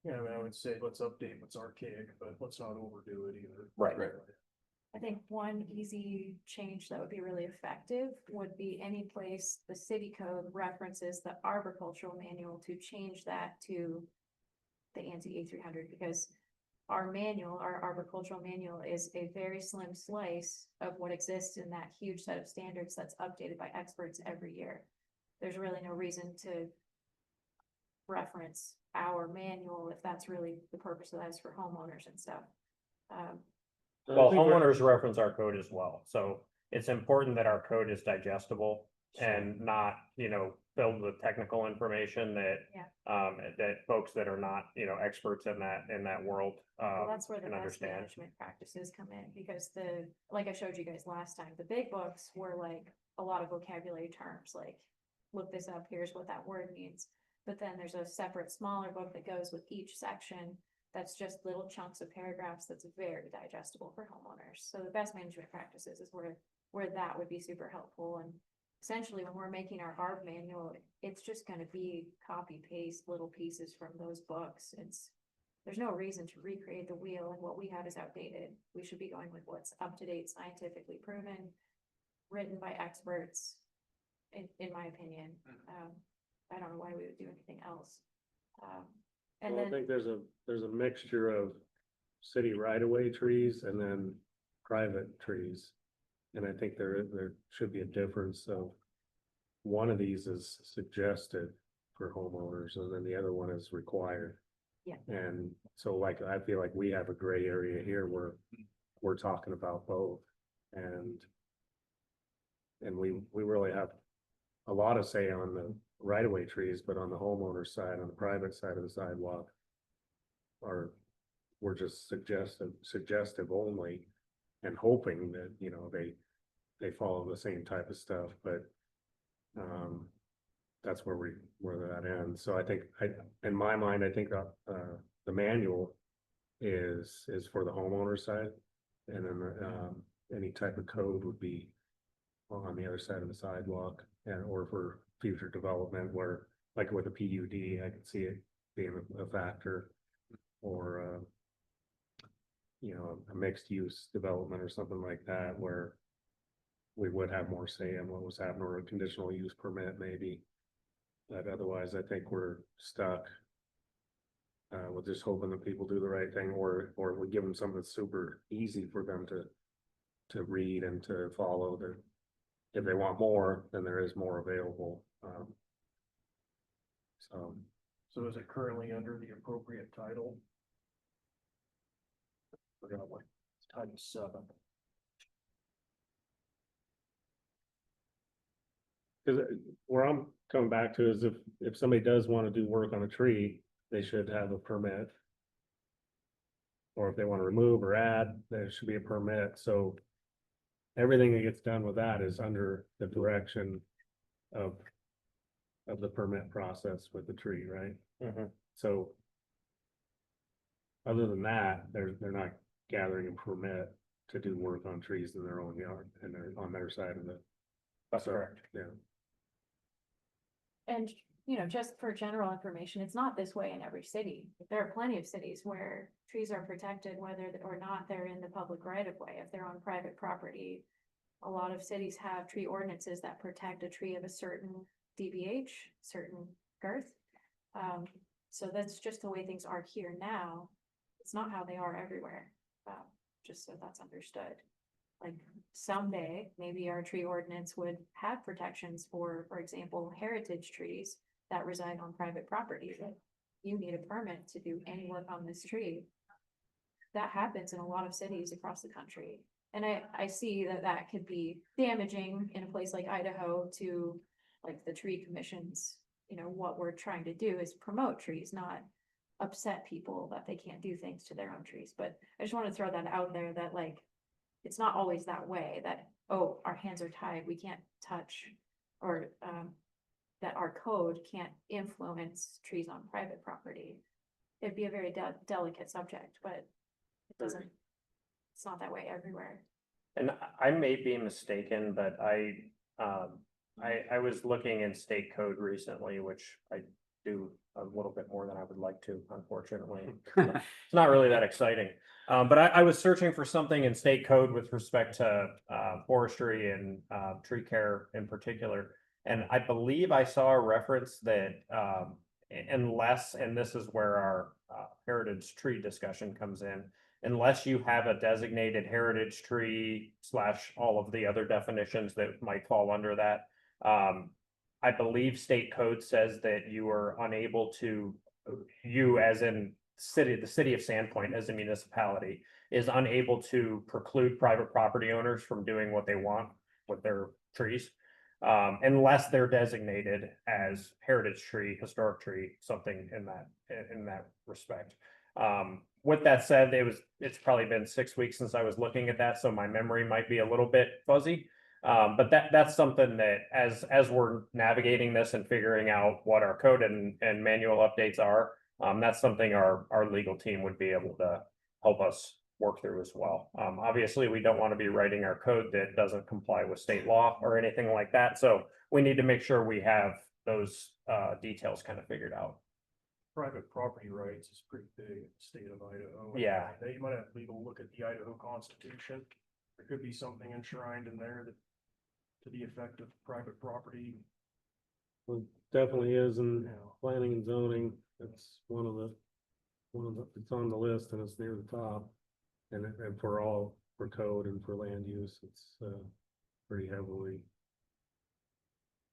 Yeah, I mean, I would say let's update what's archaic, but let's not overdo it either. Right. Right. I think one easy change that would be really effective would be any place the city code references the arboricultural manual to change that to the ANSI A300, because our manual, our arboricultural manual is a very slim slice of what exists in that huge set of standards that's updated by experts every year. There's really no reason to reference our manual if that's really the purpose of that is for homeowners and stuff. well, homeowners reference our code as well, so it's important that our code is digestible and not, filled with technical information that that folks that are not, experts in that world, Well, that's where the can best understand. management practices come in, because like I showed you guys last time, the big books were like a lot of vocabulary terms, like look this up, here's what that word means. But then there's a separate smaller book that goes with each section. That's just little chunks of paragraphs that's very digestible for homeowners. So the best management practices is where that would be super helpful. And essentially, when we're making our ARB manual, it's just gonna be copy paste little pieces from those books. There's no reason to recreate the wheel, and what we have is outdated. We should be going with what's up to date, scientifically proven, written by experts, in my opinion. I don't know why we would do anything else. And Well, I then, think there's a mixture of city right-of-way trees and then private trees. And I think there should be a difference of one of these is suggested for homeowners and then the other one is required. Yeah. And so like, I feel like we have a gray area here where we're talking about both. And we really have a lot of say on the right-of-way trees, but on the homeowner side, on the private side of the sidewalk, we're just suggestive only, and hoping that, they follow the same type of stuff, but that's where that ends. So I think, in my mind, I think the manual is for the homeowner side, and then any type of code would be on the other side of the sidewalk, or for future development where, like with a PUD, I could see it being a factor, or a mixed use development or something like that, where we would have more say in what was happening, or a conditional use permit maybe. But otherwise, I think we're stuck with just hoping that people do the right thing, or we give them something that's super easy for them to read and to follow. That if they want more, then there is more available. So is it currently under the appropriate title? Forgot what, Title 7. Cause where I'm coming back to is if somebody does want to do work on a tree, they should have a permit. Or if they want to remove or add, there should be a permit, so. Everything that gets done with that is under the direction of the permit process with the tree, right? Mhm. So. Other than that, they're not gathering a permit to do work on trees in their own yard, and they're on their side of the. That's so, correct. Yeah. and just for general information, it's not this way in every city. There are plenty of cities where trees are protected, whether or not they're in the public right of way, if they're on private property. A lot of cities have tree ordinances that protect a tree of a certain DBH, certain girth. So that's just the way things are here now. It's not how they are everywhere, just so that's understood. Like someday, maybe our tree ordinance would have protections for example, heritage trees that reside on private property. That you need a permit to do any work on this tree. That happens in a lot of cities across the country. And I see that that could be damaging in a place like Idaho to like the tree commissions. You know, what we're trying to do is promote trees, not upset people that they can't do things to their own trees. But I just want to throw that out there that like, it's not always that way that, oh, our hands are tied, we can't touch, or that our code can't influence trees on private property. It'd be a very delicate subject, but it doesn't, it's not that way everywhere. And I may be mistaken, but I was looking in state code recently, which I do a little bit more than I would like to, unfortunately. It's not really that exciting. But I was searching for something in state code with respect to forestry and tree care in particular. And I believe I saw a reference that unless, and this is where our heritage tree discussion comes in, unless you have a designated heritage tree / all of the other definitions that might fall under that. I believe state code says that you are unable to, you as in the city of Sandpoint as a municipality is unable to preclude private property owners from doing what they want with their trees. Unless they're designated as heritage tree, historic tree, something in that respect. With that said, it's probably been 6 weeks since I was looking at that, so my memory might be a little bit fuzzy. But that's something that as we're navigating this and figuring out what our code and manual updates are, that's something our legal team would be able to help us work through as well. Obviously, we don't want to be writing our code that doesn't comply with state law or anything like that. So we need to make sure we have those details kind of figured out. Private property rights is pretty big in the state of Idaho. Yeah. Now you might have to go look at the Idaho Constitution. There could be something enshrined in there that to the effect of private property. Well, definitely is in Yeah. planning and zoning. It's one of the, it's on the list and it's near the top. And for code and for land use, it's pretty heavily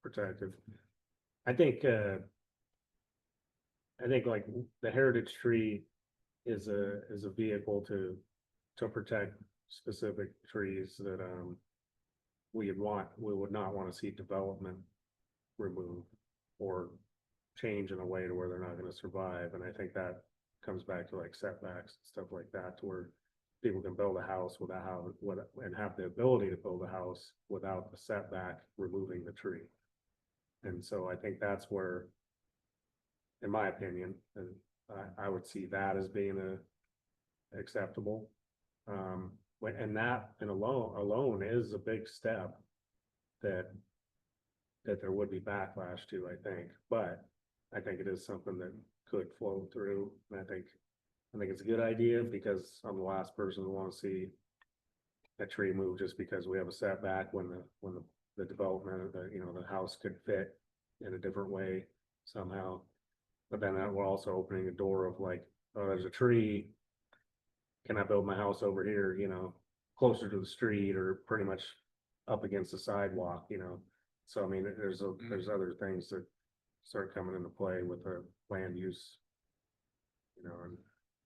protected. I think like the heritage tree is a vehicle to protect specific trees that we would not want to see development removed or change in a way to where they're not going to survive. And I think that comes back to like setbacks and stuff like that, to where people can build a house and have the ability to build a house without the setback removing the tree. And so I think that's where, in my opinion, and I would see that as being acceptable. And that and alone is a big step that there would be backlash to, I think, but I think it is something that could flow through. And I think it's a good idea, because I'm the last person to want to see a tree move just because we have a setback when the development of the house could fit in a different way somehow. But then that we're also opening a door of like, oh, there's a tree. Can I build my house over here, closer to the street or pretty much up against the sidewalk, So I mean, there's other things that start coming into play with the land use, and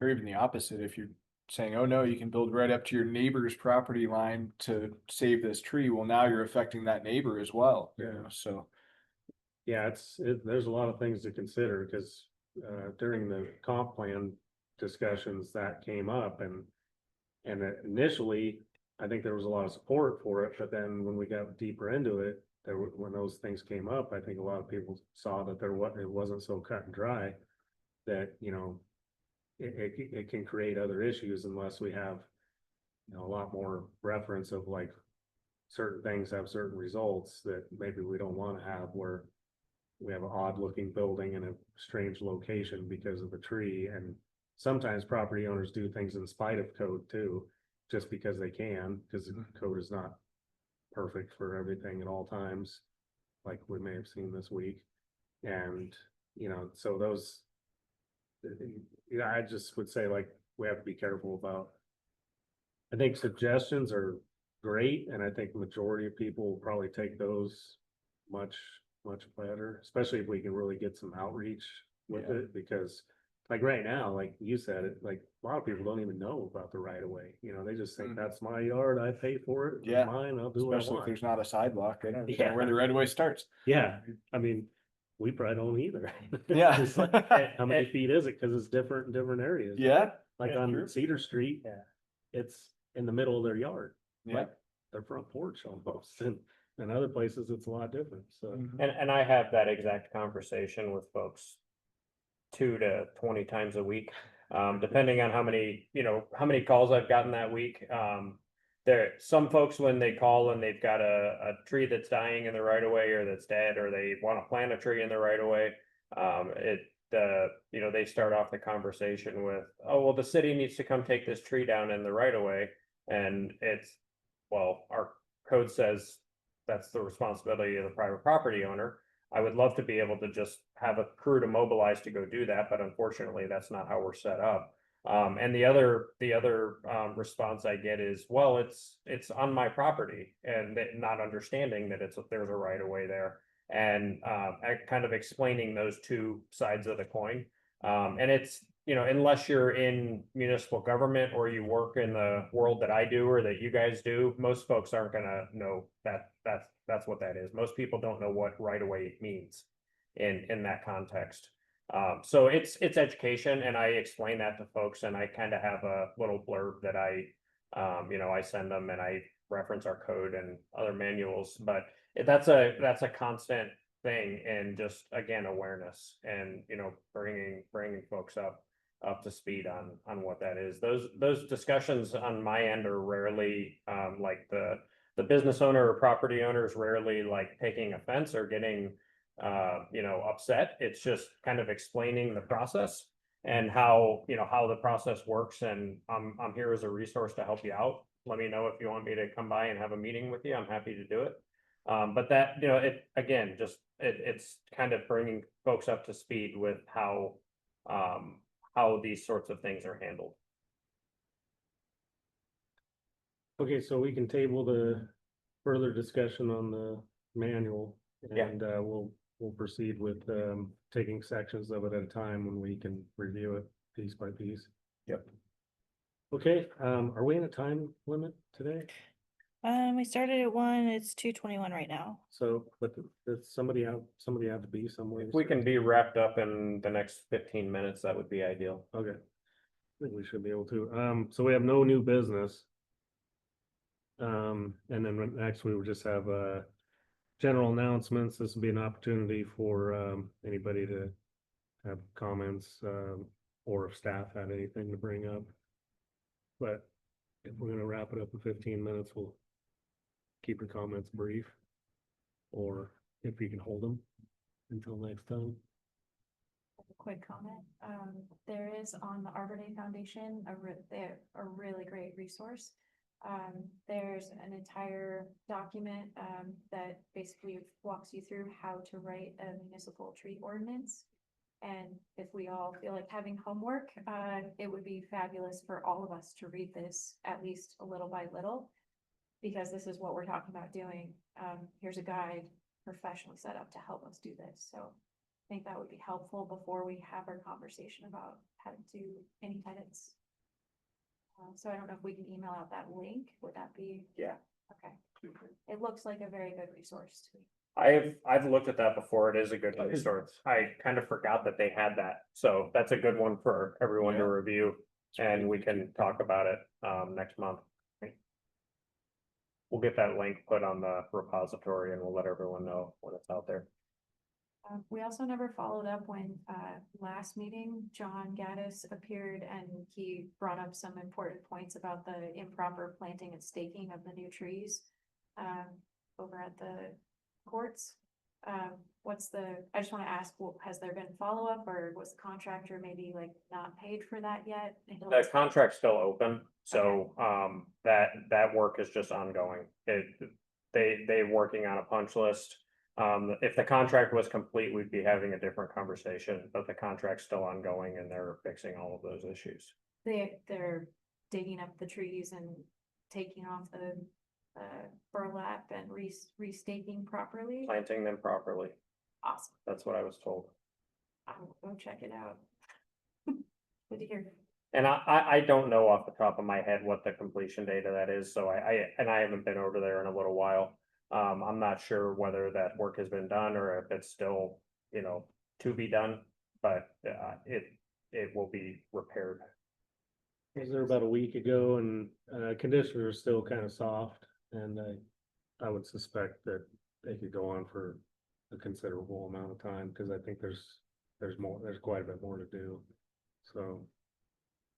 Or even the opposite, if you're saying, oh no, you can build right up to your neighbor's property line to save this tree, well, now you're affecting that neighbor as well, so. yeah, there's a lot of things to consider, because during the comp plan discussions that came up, and initially I think there was a lot of support for it, but then when we got deeper into it, when those things came up, I think a lot of people saw that it wasn't so cut and dry, that it can create other issues unless we have a lot more reference of like certain things have certain results that maybe we don't want to have, where we have an odd looking building in a strange location because of a tree. And sometimes property owners do things in spite of code too, just because they can, because the code is not perfect for everything at all times, like we may have seen this week. And so those, I just would say, like, we have to be careful about, I think suggestions are great, and I think the majority of people will probably take those much better, especially if we can really get some outreach with it, because like right now, like you said, it, like a lot of people don't even know about the right of way, you know, they just think Mhm. that's my yard, I pay for it, Yeah. it's mine, I'll do what I Especially if want. there's not a sidewalk, they don't Yeah. know where the right of way starts. Yeah, I mean, we probably don't either. Yeah. It's like, how many feet is it? Cause it's different in different areas. Yeah, Like yeah, on true. Cedar Street. Yeah. It's in the middle of their yard, yeah. like their front porch almost, and other places it's a lot different, so. Mhm. And I have that exact conversation with folks 2 to 20 times a week, depending on how many, how many calls I've gotten that week. Some folks, when they call and they've got a tree that's dying in the right of way or that's dead, or they want to plant a tree in the right of way, they start off the conversation with, oh, well, the city needs to come take this tree down in the right of way. And well, our code says that's the responsibility of the private property owner. I would love to be able to just have a crew to mobilize to go do that, but unfortunately, that's not how we're set up. And the other response I get is, well, it's on my property, and not understanding that there's a right of way there, and kind of explaining those two sides of the coin. And it's, unless you're in municipal government or you work in the world that I do or that you guys do, most folks aren't gonna know that's what that is. Most people don't know what right of way means in that context. So it's education, and I explain that to folks, and I kind of have a little blurb that I send them, and I reference our code and other manuals, but that's a constant thing, and just, again, awareness, and bringing folks up to speed on what that is. Those discussions on my end are rarely like the business owner or property owner is rarely like taking offense or getting upset. It's just kind of explaining the process and how the process works, and I'm here as a resource to help you out. Let me know if you want me to come by and have a meeting with you. I'm happy to do it. But that, it, again, just it's kind of bringing folks up to speed with how these sorts of things are handled. Okay, so we can table the further discussion on the manual, Yeah. and we'll proceed with taking sections of it at a time when we can review it piece by piece. Yep. Okay, are we in a time limit today? We started at 1, it's 2:21 right now. So, but does somebody have to be somewhere? If we can be wrapped up in the next 15 minutes, that would be ideal. Okay. I think we should be able to. So we have no new business. And then next we will just have general announcements. This will be an opportunity for anybody to have comments, or if staff had anything to bring up. But if we're gonna wrap it up in 15 minutes, we'll keep your comments brief. Or if you can hold them until next time. A quick comment. There is on the Arbor Day Foundation, they're a really great resource. There's an entire document, that basically walks you through how to write a municipal tree ordinance. And if we all feel like having homework, it would be fabulous for all of us to read this at least a little by little. Because this is what we're talking about doing. Here's a guide professionally set up to help us do this, so I think that would be helpful before we have our conversation about how to do any edits. So I don't know if we can email out that link, would that be? Yeah. Okay, it looks like a very good resource to me. I've looked at that before. It is a good resource. I kind of forgot that they had that, so that's a good one for everyone to Yeah. review, and we can talk about it next month. We'll get that link put on the repository, and we'll let everyone know when it's out there. We also never followed up when, last meeting, John Gaddis appeared and he brought up some important points about the improper planting and staking of the new trees, over at the courts. I just wanna ask, has there been follow-up, or was the contractor maybe like not paid for that yet? The contract's still open, so that work is just ongoing. They're working on a punch list. If the contract was complete, we'd be having a different conversation, but the contract's still ongoing, and they're fixing all of those issues. They're digging up the trees and taking off the burlap and restaking properly. Planting them properly. Awesome. That's what I was told. I will go check it out. Good to hear. And I don't know off the top of my head what the completion date of that is, so I haven't been over there in a little while. I'm not sure whether that work has been done or if it's still, you know, to be done, but it will be repaired. I was there about a week ago and conditioner is still kind of soft and I would suspect that they could go on for a considerable amount of time because I think there's quite a bit more to do. So,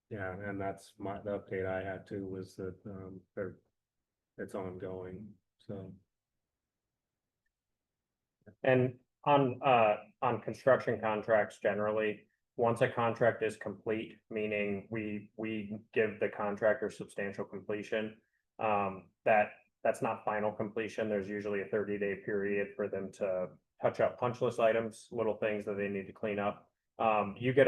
yeah, and that's the update I had too was that it's ongoing, so. And on construction contracts generally, once a contract is complete, meaning we give the contractor substantial completion, that's not final completion. There's usually a 30-day period for them to touch up punch list items, little things that they need to clean up. We get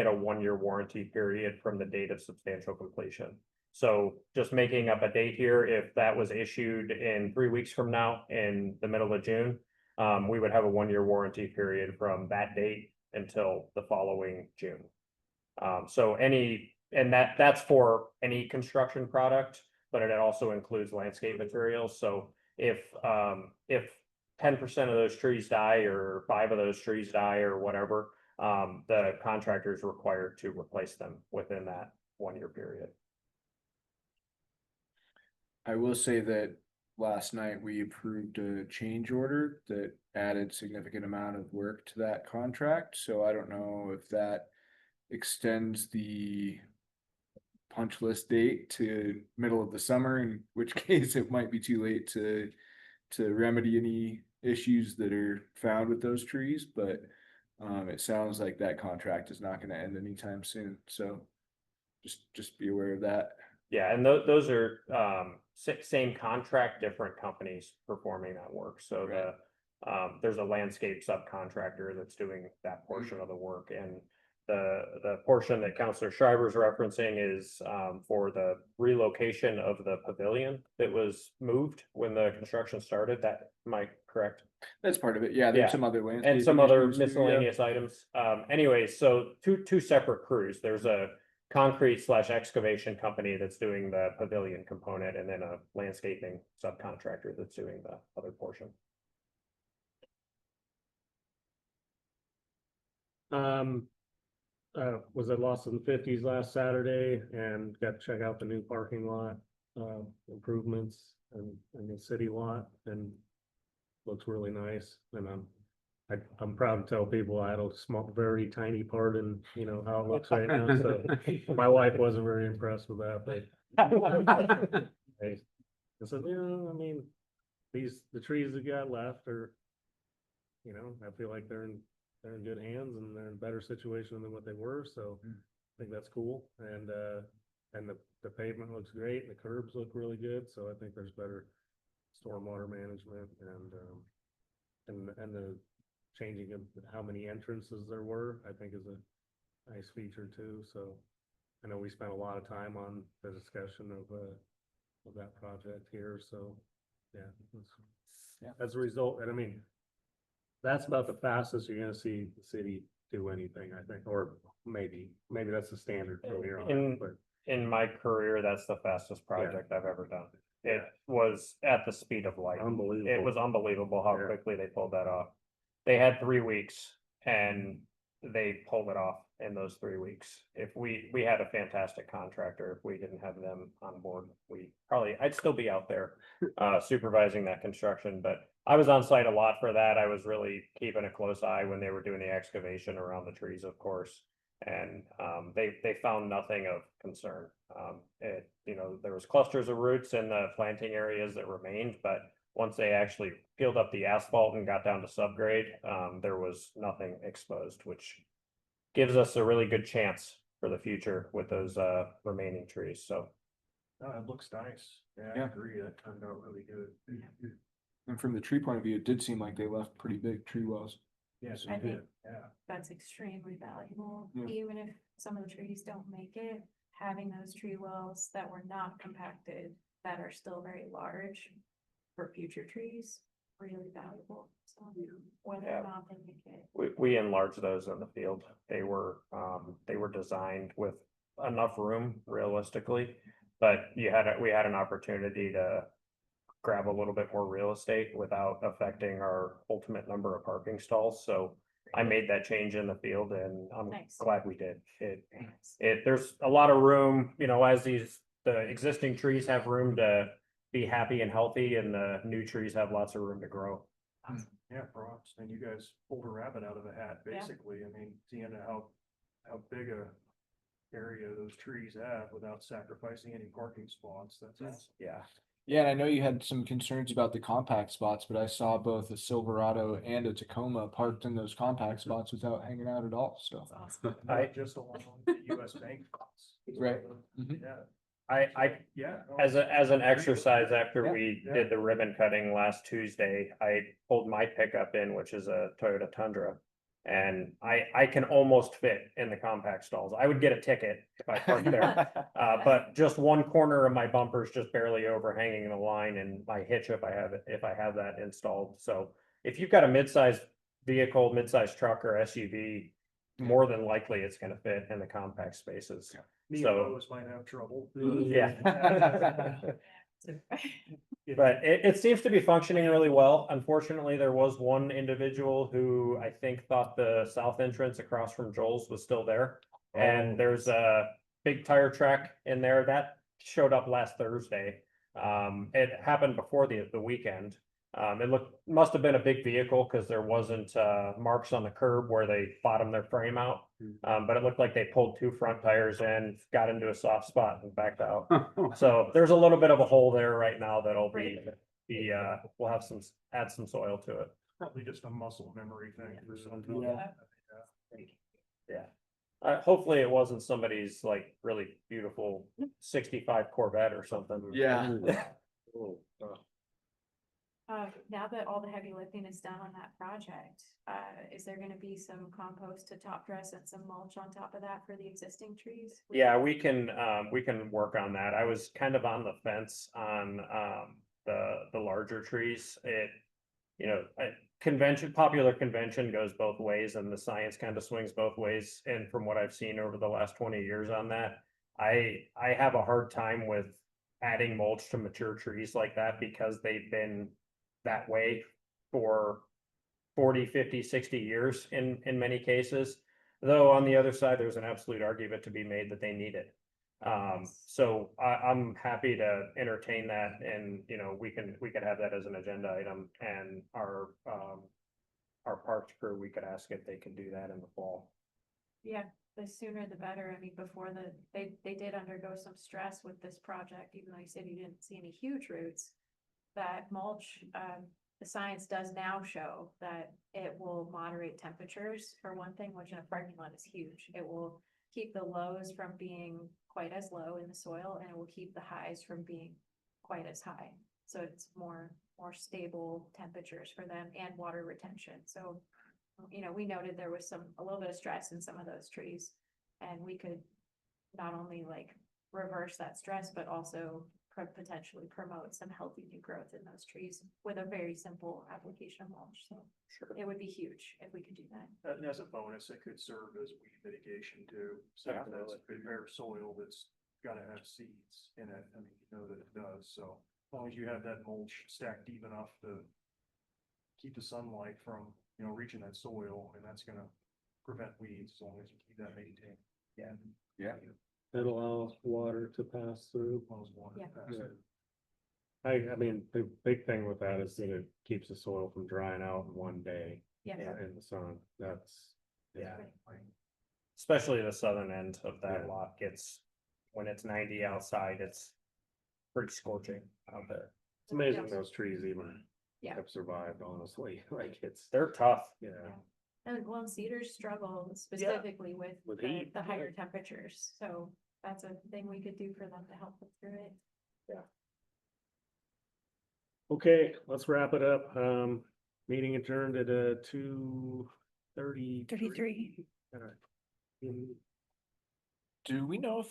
a 1-year warranty period from the date of substantial completion. So just making up a date here, if that was issued in 3 weeks from now, in the middle of June, we would have a 1-year warranty period from that date until the following June. That's for any construction product, but it also includes landscape materials. So if 10% of those trees die or 5 of those trees die or whatever, the contractor is required to replace them within that 1-year period. I will say that last night we approved a change order that added significant amount of work to that contract. So I don't know if that extends the punch list date to middle of the summer, in which case it might be too late to remedy any issues that are found with those trees, but it sounds like that contract is not going to end anytime soon. So just be aware of that. Yeah, and those are same contract, different companies performing that work. So there's a landscape subcontractor that's doing that portion of the work, and the portion that Counselor Schreiber is referencing is for the relocation of the pavilion that was moved when the construction started. That, am I correct? That's part of it. Yeah, there's Yeah. some other landscape And some other issues too, yeah. miscellaneous items. Anyways, so two separate crews. There's a concrete/excavation company that's doing the pavilion component, and then a landscaping subcontractor that's doing the other portion. Was at Lost in the 50s last Saturday and got to check out the new parking lot improvements and the city lot, and looks really nice. And I'm proud to tell people I had a small, very tiny part in, you know, how it looks right now. So my wife wasn't very impressed with that, but I said, yeah, I mean, the trees that got left are, you know, I feel like they're in good hands and they're in better situation than what they were. So I think that's cool. And the pavement looks great. The curbs look really good. So I think there's better stormwater management and the changing of how many entrances there were, I think is a nice feature too. So I know we spent a lot of time on the discussion of that project here. So yeah, as a result, and I mean, that's about the fastest you're gonna see the city do anything, I think, or maybe that's the standard from here on. But in my career, that's the fastest project I've ever done. It was at the speed of light. unbelievable. It was unbelievable how Yeah. quickly they pulled that off. They had 3 weeks and they pulled it off in those 3 weeks. If we had a fantastic contractor, if we didn't have them on board, I'd still be out there supervising that construction, but I was on site a lot for that. I was really keeping a close eye when they were doing the excavation around the trees, of course. And they found nothing of concern. There was clusters of roots in the planting areas that remained, but once they actually peeled up the asphalt and got down to subgrade, there was nothing exposed, which gives us a really good chance for the future with those remaining trees. So It looks nice. Yeah, I Yeah. agree. That turned out really good. And from the tree point of view, it did seem like they left pretty big tree wells. Yes, I it think did. Yeah. that's extremely valuable, Yeah. even if some of the trees don't make it, having those tree wells that were not compacted, that are still very large for future trees, really valuable, so whether Yeah. or not they make it. We enlarged those in the field. They were designed with enough room realistically. But we had an opportunity to grab a little bit more real estate without affecting our ultimate number of parking stalls, so. I made that change in the field and I'm Nice. glad we did. Very nice. There's a lot of room, as the existing trees have room to be happy and healthy and the new trees have lots of room to grow. Yeah, props. And you guys pulled a rabbit out of a hat, Yeah. basically. I mean, seeing how big a area those trees have without sacrificing any parking spots, that's awesome. Yeah. Yeah, and I know you had some concerns about the compact spots, but I saw both a Silverado and a Tacoma parked in those compact spots without hanging out at all, so. That's awesome. Not just along the US Bank. spots. Right. Mhm. Yeah, I yeah. no, As an exercise after Yeah. we Yeah. did the ribbon cutting last Tuesday, I pulled my pickup in, which is a Toyota Tundra. And I can almost fit in the compact stalls. I would get a ticket if I parked there. But just one corner of my bumper is just barely overhanging the line and my hitch if I have that installed. So if you've got a mid-sized vehicle, mid-sized truck or SUV, more than likely it's gonna fit in the compact spaces. Me and So- Lowe's might have trouble. Yeah. But it seems to be functioning really well. Unfortunately, there was one individual who I think thought the south entrance across from Joel's was still there. Oh. And there's a big tire track in there that showed up last Thursday. It happened before the weekend. Must have been a big vehicle because there wasn't marks on the curb where they bottomed their frame out. But it looked like they pulled two front tires in, got into a soft spot and backed out. So there's a little bit of a hole there right now that'll we'll have add some soil to it. Probably just a muscle memory thing for some Yeah. people. Yeah. Hopefully it wasn't somebody's like really beautiful 65 Corvette or something. Yeah. Now that all the heavy lifting is done on that project, is there gonna be some compost to top dress and some mulch on top of that for the existing trees? Yeah, we can work on that. I was kind of on the fence on the larger trees. Popular convention goes both ways and the science kind of swings both ways. And from what I've seen over the last 20 years on that, I have a hard time with adding mulch to mature trees like that because they've been that way for 40, 50, 60 years in many cases. Though on the other side, there's an absolute argument to be made that they need it. So I'm happy to entertain that and, we can have that as an agenda item and our parks crew, we could ask if they can do that in the fall. Yeah, the sooner the better. I mean, before they did undergo some stress with this project, even though you said you didn't see any huge roots. That mulch, the science does now show that it will moderate temperatures for one thing, which in a parking lot is huge. It will keep the lows from being quite as low in the soil and it will keep the highs from being quite as high. So it's more stable temperatures for them and water retention. So, we noted there was a little bit of stress in some of those trees. And we could not only like reverse that stress, but also potentially promote some healthy new growth in those trees with a very simple application of mulch. So Sure. it would be huge if we could do that. And as a bonus, it could serve as weed mitigation too. So Yeah. that's bare soil that's gotta have seeds in it. I mean, that it does. So as long as you have that mulch stacked deep enough to keep the sunlight from, reaching that soil, and that's gonna prevent weeds as long as you keep that maintained. Yeah. Yeah. It allows water to pass through. Allows water to Yeah. pass Yeah. through. I mean, the big thing with that is that it keeps the soil from drying out in one day Yeah. in the sun. That's. Yeah. Especially the southern end of that Yeah. lot when it's 90 outside, it's pretty scorching out there. It's amazing those trees even Yeah. have survived, honestly. Like They're tough. yeah. And cedars struggle specifically with With the heat, higher temperatures. So that's a thing we could do for them to help them through it. Okay, let's wrap it up. Meeting adjourned at 2:33. 33. Do we know if